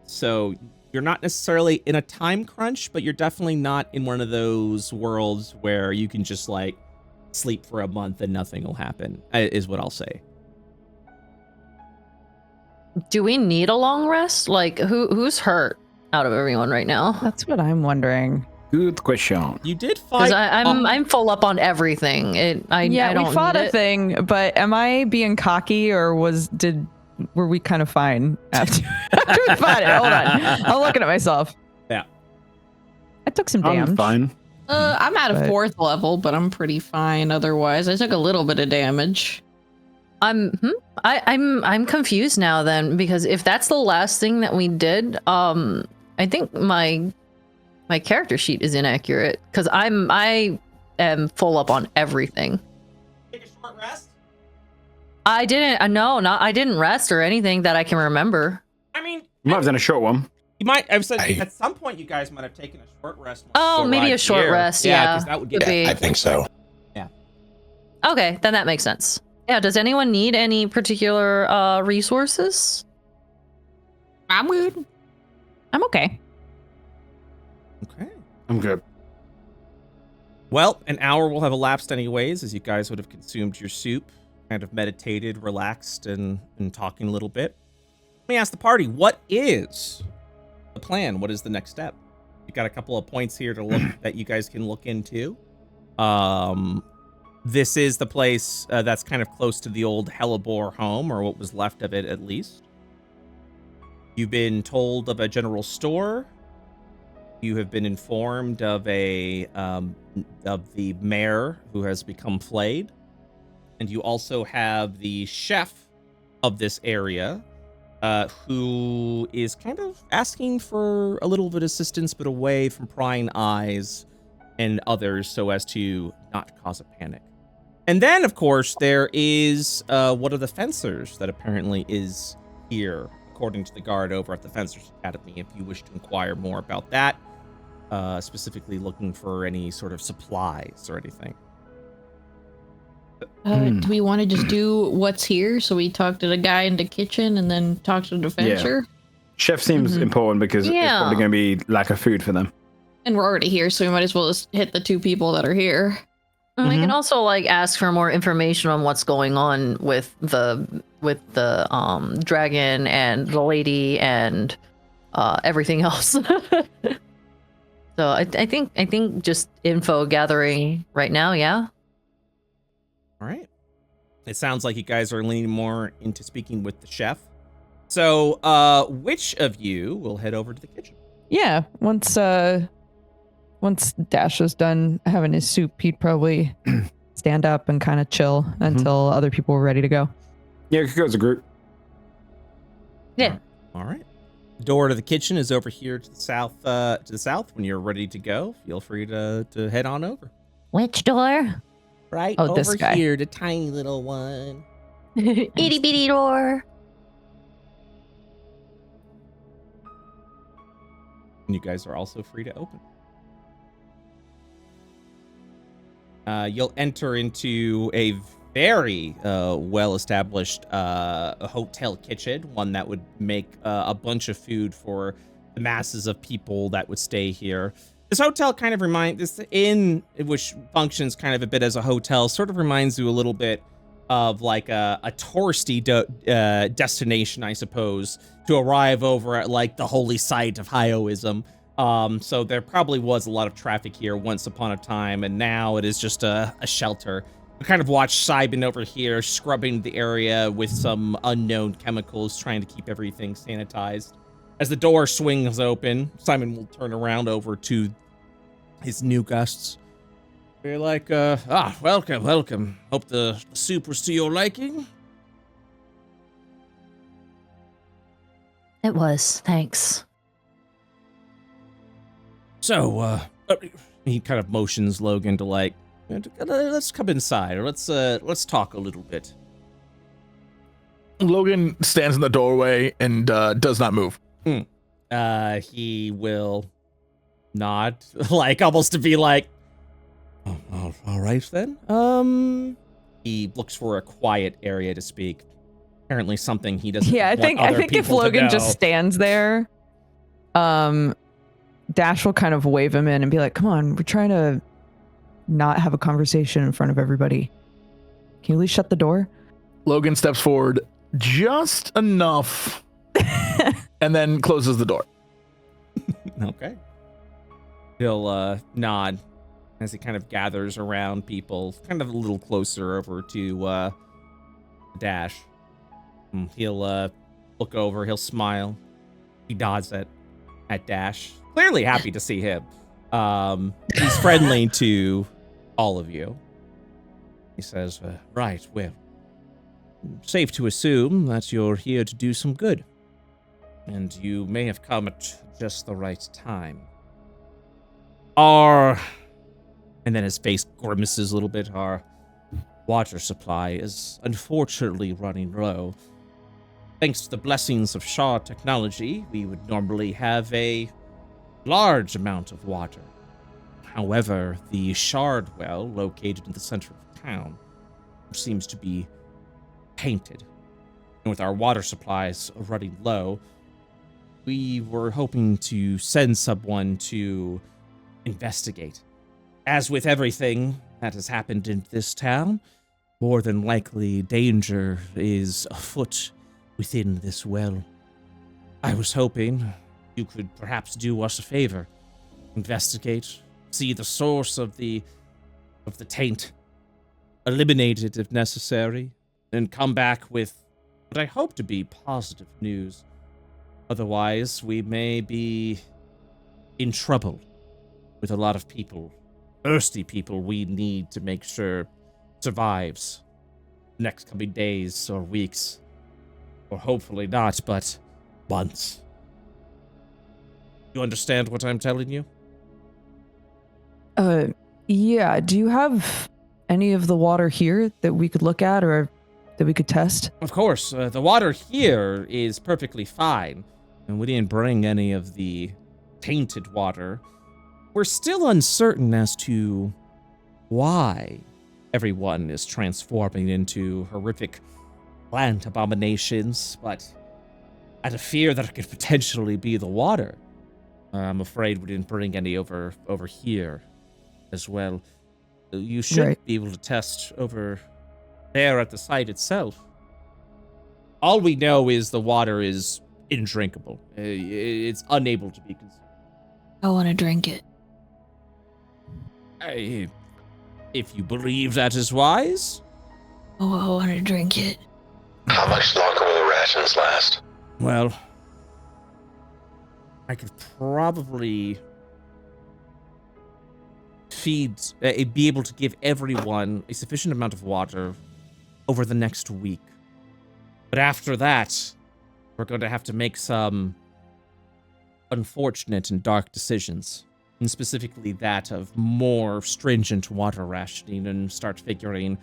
So you're not necessarily in a time crunch, but you're definitely not in one of those worlds where you can just like sleep for a month and nothing will happen, is what I'll say. Do we need a long rest? Like who's hurt out of everyone right now? That's what I'm wondering. Good question. You did fight. Because I'm full up on everything. I don't we fought need a it. thing, but am I being cocky or were we kind of fine after we fought it? Hold on, I'm looking at myself. Yeah, I took some damage. I'm fine. I'm at a But- 4th level, but I'm pretty fine otherwise. I took a little bit of damage. I'm confused now then, because if that's the last thing that we did, I think my character sheet is inaccurate, because I am full up on everything. take a short rest. I didn't rest or anything that I can remember. I mean, You might have done a short one. you might. I've said at some point you guys might have taken a short rest. Oh, maybe a short rest. Yeah, 'cause that would could get. be. I think so. Okay, then that makes sense. Yeah, does anyone need any particular resources? I'm good. I'm okay. Okay. I'm good. Well, an hour will have elapsed anyways, as you guys would have consumed your soup, kind of meditated, relaxed, and talking a little bit. Let me ask the party, what is the plan? What is the next step? You've got a couple of points here to look that you guys can look into. This is the place that's kind of close to the old Hellebore home, or what was left of it at least. You've been told of a general store. You have been informed of of the mayor who has become flayed, and you also have the chef of this area who is kind of asking for a little bit of assistance, but away from prying eyes and others so as to not cause a panic. And then, of course, there is one of the fencers that apparently is here, according to the guard over at the Fencers Academy, if you wish to inquire more about that, specifically looking for any sort of supplies or anything. Do we want to just do what's here? So we talk to the guy in the kitchen and then talk to the fencer? Chef seems important because it's probably going to be lack of food for them. And we're already here, so we might as well just hit the 2 people that are here. And we can also like ask for more information on what's going on with the dragon and the lady and everything else. So I think just info gathering right now, yeah. All right. It sounds like you guys are leaning more into speaking with the chef. So, which of you will head over to the kitchen? Yeah, once Dash is done having his soup, he'd probably stand up and kind of chill until other people were ready to go. Yeah, we could go as a group. Yeah. All right. The door to the kitchen is over here to the south. When you're ready to go, feel free to head on over. Which door? Right Oh, over this guy. here, the tiny little one. Itty bitty door. And you guys are also free to open. You'll enter into a very well-established hotel kitchen, one that would make a bunch of food for the masses of people that would stay here. This hotel kind of this inn, which functions kind of a bit as a hotel, sort of reminds you a little bit of like a touristy destination, I suppose, to arrive over at like the holy site of Hioism. So there probably was a lot of traffic here once upon a time, and now it is just a shelter. We kind of watch Simon over here scrubbing the area with some unknown chemicals, trying to keep everything sanitized. As the door swings open, Simon will turn around over to his new guests. They're like, welcome. Hope the soup was to your liking. It was, thanks. So, he kind of motions Logan to like, let's come inside, or let's talk a little bit. Logan stands in the doorway and does not move. He will nod, like almost to be like, oh, all right then. He looks for a quiet area to speak. Apparently, something he doesn't. Yeah, I think if Logan just stands there, Dash will kind of wave him in and be like, "Come on, we're trying to not have a conversation in front of everybody. Can you at least shut the door?" Logan steps forward just enough and then closes the door. Okay. He'll nod as he kind of gathers around people, kind of a little closer over to Dash. He'll look over, he'll smile. He nods at Dash, clearly happy to see him. He's friendly to all of you. He says, right, well, safe to assume that you're here to do some good. And you may have come at just the right time. And then his face grimaces a little bit, our water supply is unfortunately running low. Thanks to the blessings of shard technology, we would normally have a large amount of water. However, the shard well located in the center of town seems to be tainted. And with our water supplies running low, we were hoping to send someone to investigate. As with everything that has happened in this town, more than likely danger is afoot within this well. I was hoping you could perhaps do us a favor. Investigate, see the source of the taint, eliminate it if necessary, and come back with what I hope to be positive news. Otherwise, we may be in trouble with a lot of people, thirsty people we need to make sure survives the next coming days or weeks. Or hopefully not, but months. You understand what I'm telling you? Yeah. Do you have any of the water here that we could look at or that we could test? Of course. The water here is perfectly fine. And we didn't bring any of the tainted water. We're still uncertain as to why everyone is transforming into horrific plant abominations, but out of fear that it could potentially be the water, I'm afraid we didn't bring any over here as well. You should be able to test over there at the site itself. All we know is the water is indrinkable. It's unable to be consumed. I want to drink it. If you believe that is wise. Oh, I want to drink it. How much longer will the rations last? Well, I could probably be able to give everyone a sufficient amount of water over the next week. But after that, we're going to have to make some unfortunate and dark decisions. And specifically that of more stringent water rationing and start figuring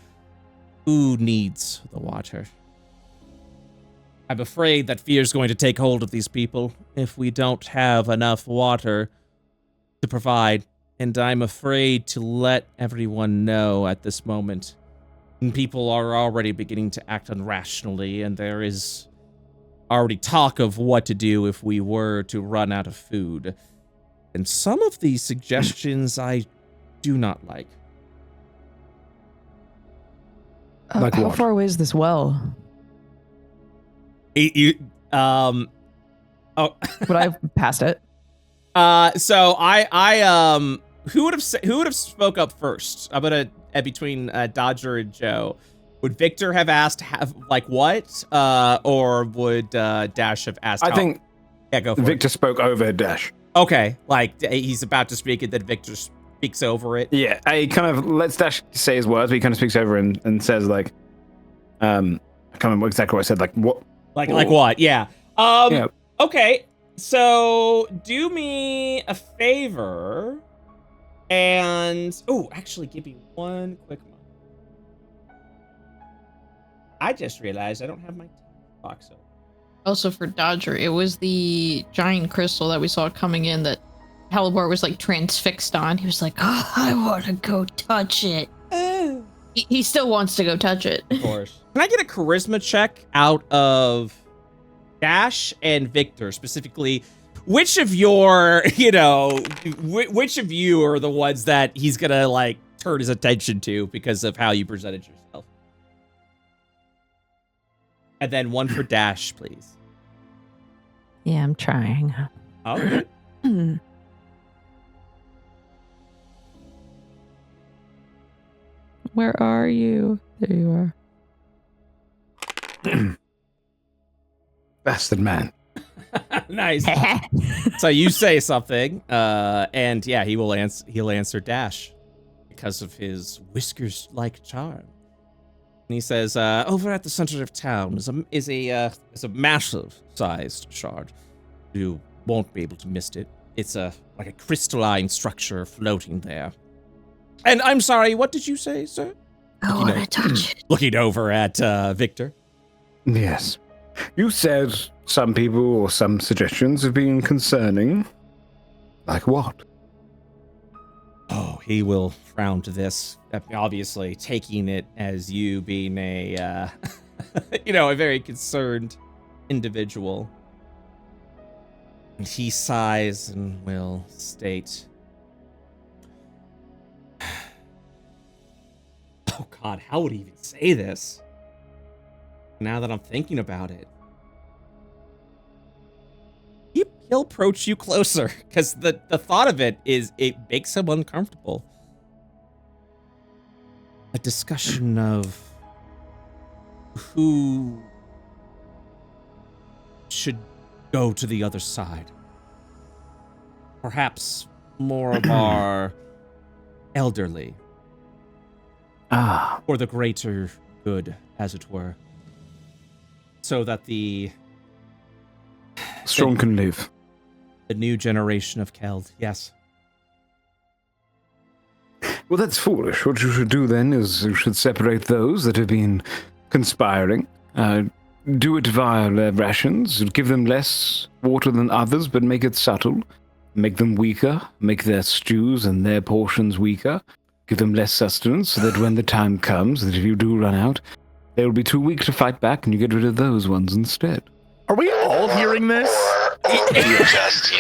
who needs the water. I'm afraid that fear is going to take hold of these people if we don't have enough water to provide, and I'm afraid to let everyone know at this moment. And people are already beginning to act irrationally, and there is already talk of what to do if we were to run out of food. And some of these suggestions I do not like. Like how what? far away is this well? Oh. Would I have passed it? So who would have spoke up first? I'm gonna between Dodger and Joe. Would Victor have asked what? Or would Dash have asked? I think go for Victor it. spoke over Dash. Okay, like he's about to speak and then Victor speaks over it. Yeah, he kind of lets Dash say his words, but he kind of speaks over and says like, I can't remember exactly what I said. Like what? Like what? Yeah. Yeah. Okay. So do me a favor, and actually, give me one quick moment. I just realized I don't have my box open. Also for Dodger, it was the giant crystal that we saw coming in that Halibor was like transfixed on. He was like, Oh, I want to go touch it. he still wants to go touch it. Of course. Can I get a charisma check out of Dash and Victor, specifically? Which of your, which of you are the ones that he's gonna like turn his attention to because of how you presented yourself? And then one for Dash, please. Yeah, I'm trying. Okay. Where are you? There you are. Bastard man. Nice. So you say something, and yeah, he'll answer Dash because of his whiskers-like charm. And he says, over at the center of town is a massive-sized shard. You won't be able to miss it. It's like a crystalline structure floating there. And I'm sorry, what did you say, sir? I want to touch it. Looking over at Victor. Yes. You said some people or some suggestions have been concerning. Like what? Oh, he will frown to this. Obviously, taking it as you being a, a very concerned individual. And he sighs and will state, oh God, how would he even say this? Now that I'm thinking about it. He'll approach you closer, because the thought of it makes him uncomfortable. A discussion of who should go to the other side. Perhaps more of our elderly. Ah. Or the greater good, as it were. so that the Strong can live. new generation of Keld. Yes. Well, that's foolish. What you should do then is you should separate those that have been conspiring. Do it via their rations. Give them less water than others, but make it subtle. Make them weaker. Make their stews and their portions weaker. Give them less sustenance so that when the time comes, that if you do run out, they will be too weak to fight back and you get rid of those ones instead. Are we all hearing this? Or you just,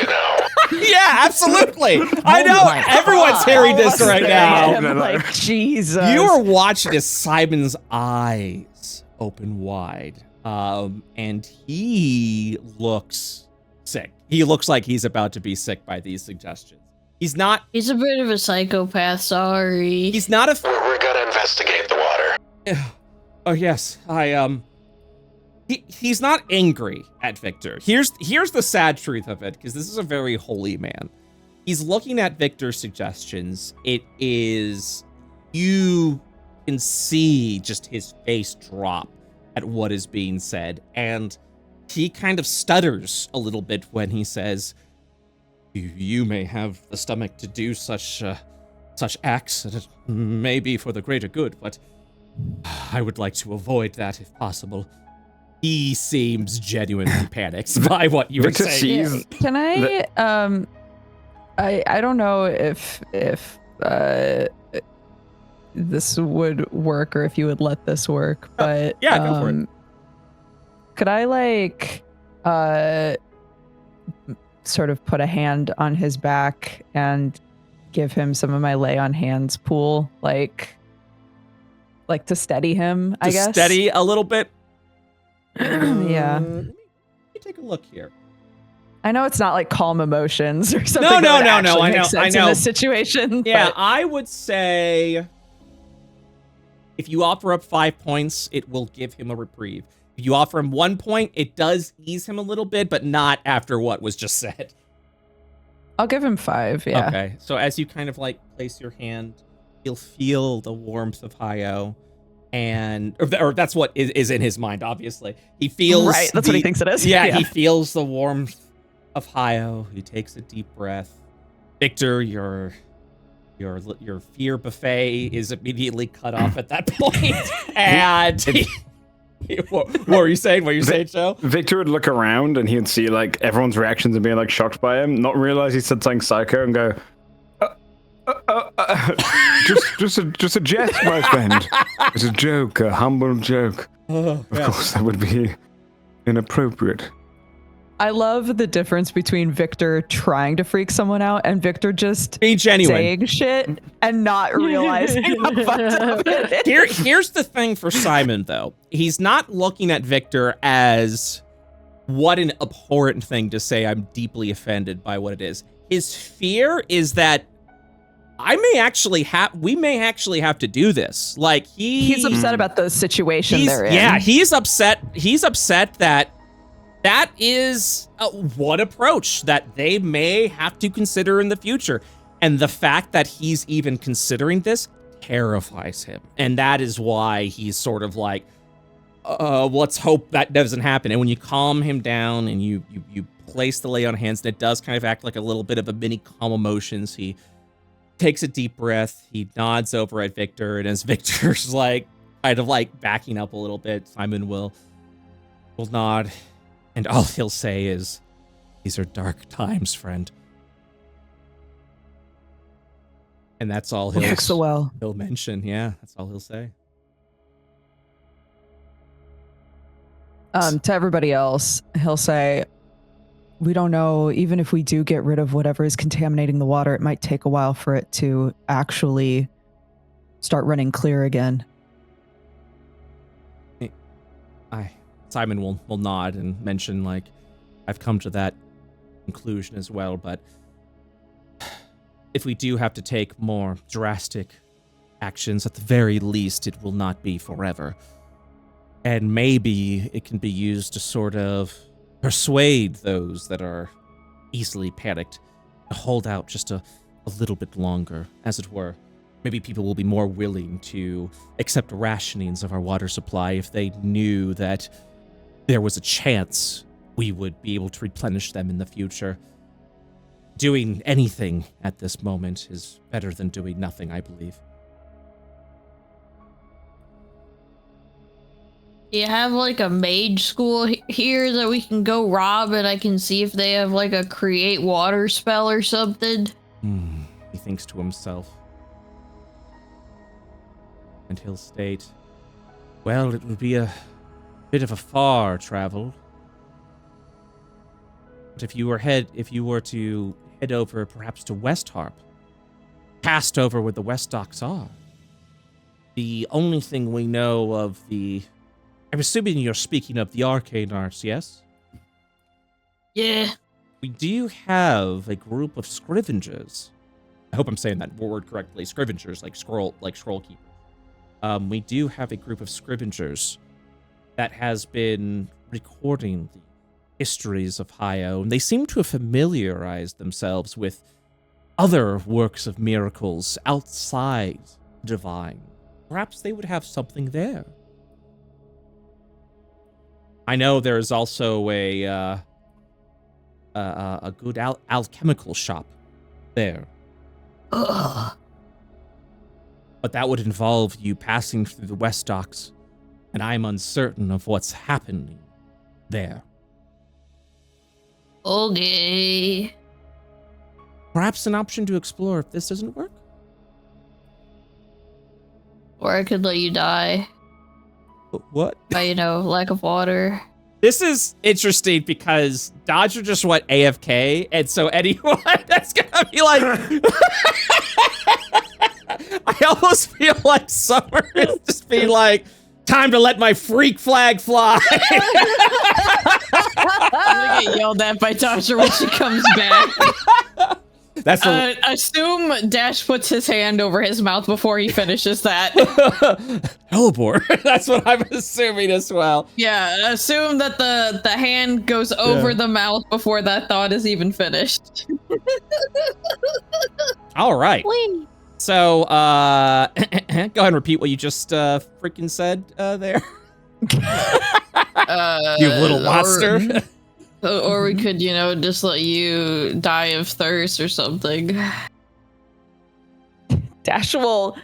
Yeah, absolutely. I know everyone's hearing this right now. I'm like, Jesus. You are watching as Simon's eyes open wide, and he looks sick. He looks like he's about to be sick by these suggestions. He's not. He's a bit of a psychopath. Sorry. He's not a. we're gonna investigate the water. Oh yes, He's not angry at Victor. Here's the sad truth of it, because this is a very holy man. He's looking at Victor's suggestions. It is, you can see just his face drop at what is being said, and he kind of stutters a little bit when he says, "You may have the stomach to do such acts, and it may be for the greater good, but I would like to avoid that if possible." He seems genuinely panicked by what you were Victor saying. sees Can I I don't know if this would work or if you would let this work, but yeah, go for it. Could I sort of put a hand on his back and give him some of my lay on hands pool, like to steady him, I guess. Steady a little bit. Yeah. Let me take a look here. I know it's not like calm emotions or something. No, that no, would actually I know, make sense I know. In this situation. Yeah, but- I would say if you offer up 5 points, it will give him a reprieve. If you offer him 1 point, it does ease him a little bit, but not after what was just said. I'll give him 5. Yeah. Okay, so as you kind of like place your hand, you'll feel the warmth of Hayo. Or that's what is in his mind, obviously. He feels Right, that's what he thinks it is. Yeah, Yeah. he feels the warmth of Hayo. He takes a deep breath. Victor, your fear buffet is immediately cut off at that point. And what were you saying? What were you saying, Joe? Victor would look around and he'd see like everyone's reactions and being like shocked by him, not realize he said something psycho and go, just a jest, my friend. It's a joke, a humble joke. Of course, that would be inappropriate. I love the difference between Victor trying to freak someone out and Victor just being genuine, saying shit and not realizing how fucked up it is. Here's the thing for Simon, though. He's not looking at Victor as what an abhorrent thing to say. I'm deeply offended by what it is. His fear is that we may actually have to do this. Like he's upset about the situation they're in. Yeah, he's upset. He's upset that is one approach that they may have to consider in the future. And the fact that he's even considering this terrifies him. And that is why he's sort of like, let's hope that doesn't happen. And when you calm him down and you place the lay on hands, and it does kind of act like a little bit of a mini calm emotions, he takes a deep breath, he nods over at Victor, and as Victor's like kind of like backing up a little bit, Simon will nod, and all he'll say is, "These are dark times, friend." And that's all he'll mention. Yeah, that's all he'll say. To everybody else, he'll say, "We don't know, even if we do get rid of whatever is contaminating the water, it might take a while for it to actually start running clear again." Simon will nod and mention, like, I've come to that conclusion as well, but if we do have to take more drastic actions, at the very least, it will not be forever. And maybe it can be used to sort of persuade those that are easily panicked to hold out just a little bit longer, as it were. Maybe people will be more willing to accept rationings of our water supply if they knew that there was a chance we would be able to replenish them in the future. Doing anything at this moment is better than doing nothing, I believe. Do you have like a mage school here that we can go rob and I can see if they have like a create water spell or something? He thinks to himself. And he'll state, well, it would be a bit of a far travel. But if you were to head over perhaps to West Harp, past over where the West Docks are, the only thing we know of the... I'm assuming you're speaking of the arcane arts, yes? Yeah. We do have a group of scavengers. I hope I'm saying that word correctly. Scavengers, like scroll keepers. We do have a group of scavengers that has been recording the histories of Hio, and they seem to have familiarized themselves with other works of miracles outside divine. Perhaps they would have something there. I know there is also a good alchemical shop there. Ugh. But that would involve you passing through the West Docks, and I'm uncertain of what's happening there. Okay. Perhaps an option to explore if this doesn't work? Or I could let you die What? by, lack of water. This is interesting because Dodger just went AFK, and so anyone that's gonna be like... I almost feel like Summer is just being like, time to let my freak flag fly. I'm gonna get yelled at by Dodger when she comes back. That's Assume Dash puts his hand over his mouth before he finishes that. Hellebore. That's what I'm assuming as well. Yeah, assume that the hand goes over the mouth before that thought is even finished. All right. So, go ahead and repeat what you just freaking said there. You little monster. Or we could, just let you die of thirst or something. Dash will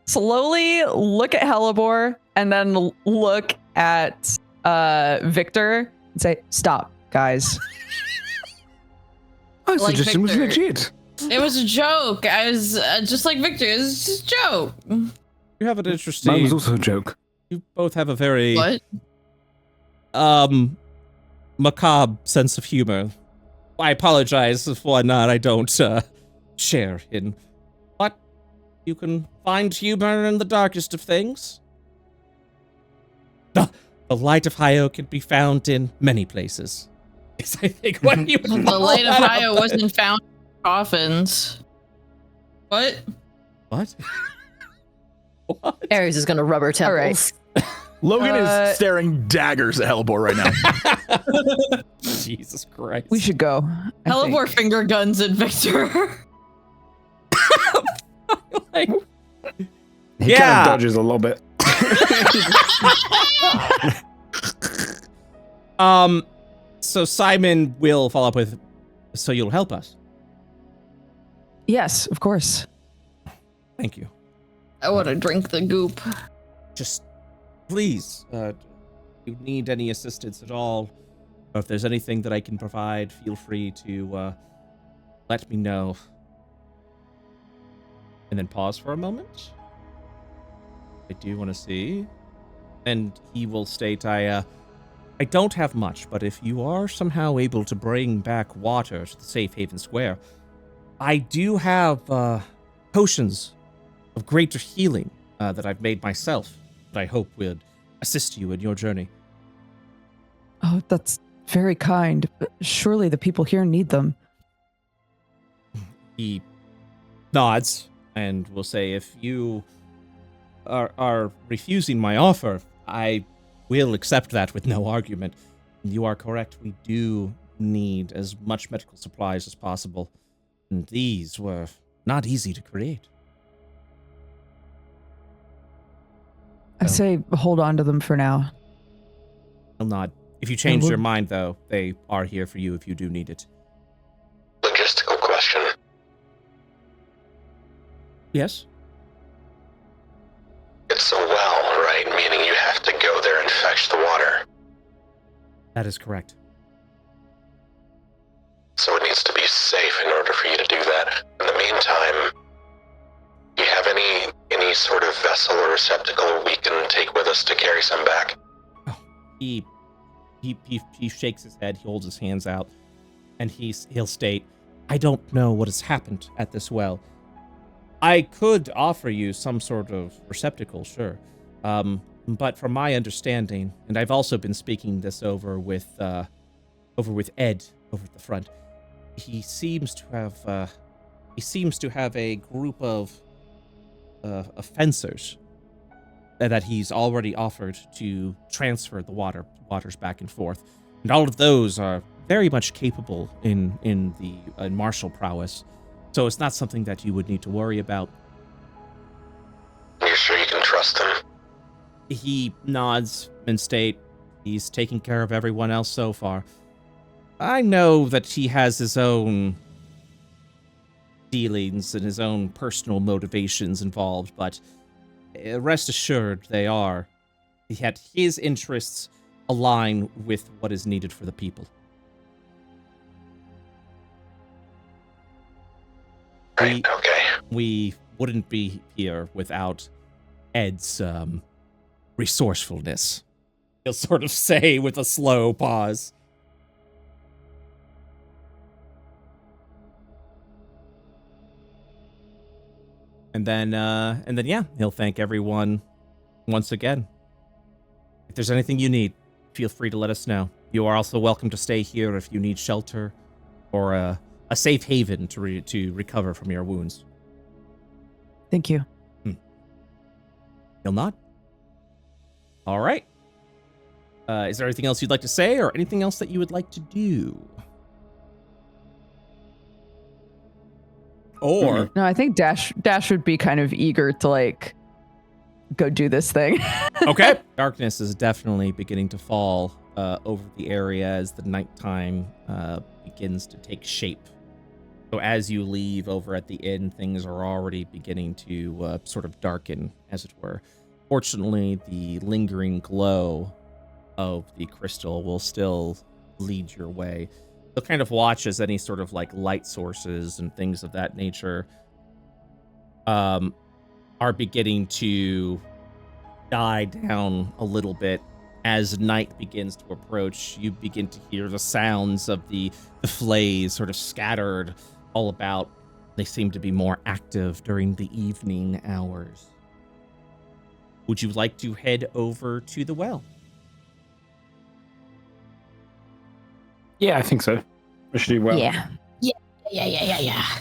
slowly look at Hellebore and then look at Victor and say, "Stop, guys." My Like suggestion was Victor. legit. It was a joke. I was just like Victor. It was just a joke. You have an interesting... Mine was also a joke. You both have a very... What? macabre sense of humor. I apologize if why not I don't share in. But you can find humor in the darkest of things. The light of Hio can be found in many places. I think what you The light of Hio wasn't found in coffins. What? What? What? Ares is gonna rub her temples. Logan is staring daggers at Hellebore right now. Jesus Christ. We should go. I Hellebore think. finger guns at Victor. Like, He kind of dodges a little bit. So Simon will follow up with, so you'll help us. Yes, of course. Thank you. I want to drink the goop. Just please, if you need any assistance at all, or if there's anything that I can provide, feel free to let me know. And then pause for a moment. I do want to see. And he will state, I don't have much, but if you are somehow able to bring back water to the Safehaven Square, I do have potions of greater healing that I've made myself that I hope would assist you in your journey. Oh, that's very kind. But surely the people here need them. He nods and will say, if you are refusing my offer, I will accept that with no argument. You are correct. We do need as much medical supplies as possible. And these were not easy to create. I say hold on to them for now. He'll nod. If you change your mind, though, they are here for you if you do need it. Logistical question. Yes? It's a well, right? Meaning you have to go there and fetch the water. That is correct. So it needs to be safe in order for you to do that. In the meantime, do you have any sort of vessel or receptacle we can take with us to carry some back? Oh, he shakes his head, he holds his hands out, and he'll state, I don't know what has happened at this well. I could offer you some sort of receptacle, sure. But from my understanding, and I've also been speaking this over with Ed over at the front, he seems to have a group of fencers that he's already offered to transfer the waters back and forth, and all of those are very much capable in martial prowess. So it's not something that you would need to worry about. You're sure you can trust him? He nods and states he's taking care of everyone else so far. I know that he has his own dealings and his own personal motivations involved, but rest assured they are. Yet his interests align with what is needed for the people. Right, okay. We wouldn't be here without Ed's resourcefulness. He'll sort of say with a slow pause. And then yeah, he'll thank everyone once again. If there's anything you need, feel free to let us know. You are also welcome to stay here if you need shelter or a safe haven to recover from your wounds. Thank you. He'll nod. All right. Is there anything else you'd like to say or anything else that you would like to do? Or No, I think Dash would be kind of eager to like go do this thing. okay. Darkness is definitely beginning to fall over the area as the nighttime begins to take shape. So as you leave over at the inn, things are already beginning to sort of darken, as it were. Fortunately, the lingering glow of the crystal will still lead your way. You'll kind of watch as any sort of like light sources and things of that nature are beginning to die down a little bit. As night begins to approach, you begin to hear the sounds of the flays sort of scattered all about. They seem to be more active during the evening hours. Would you like to head over to the well? Yeah, I think so. We should do well. Yeah. Yeah.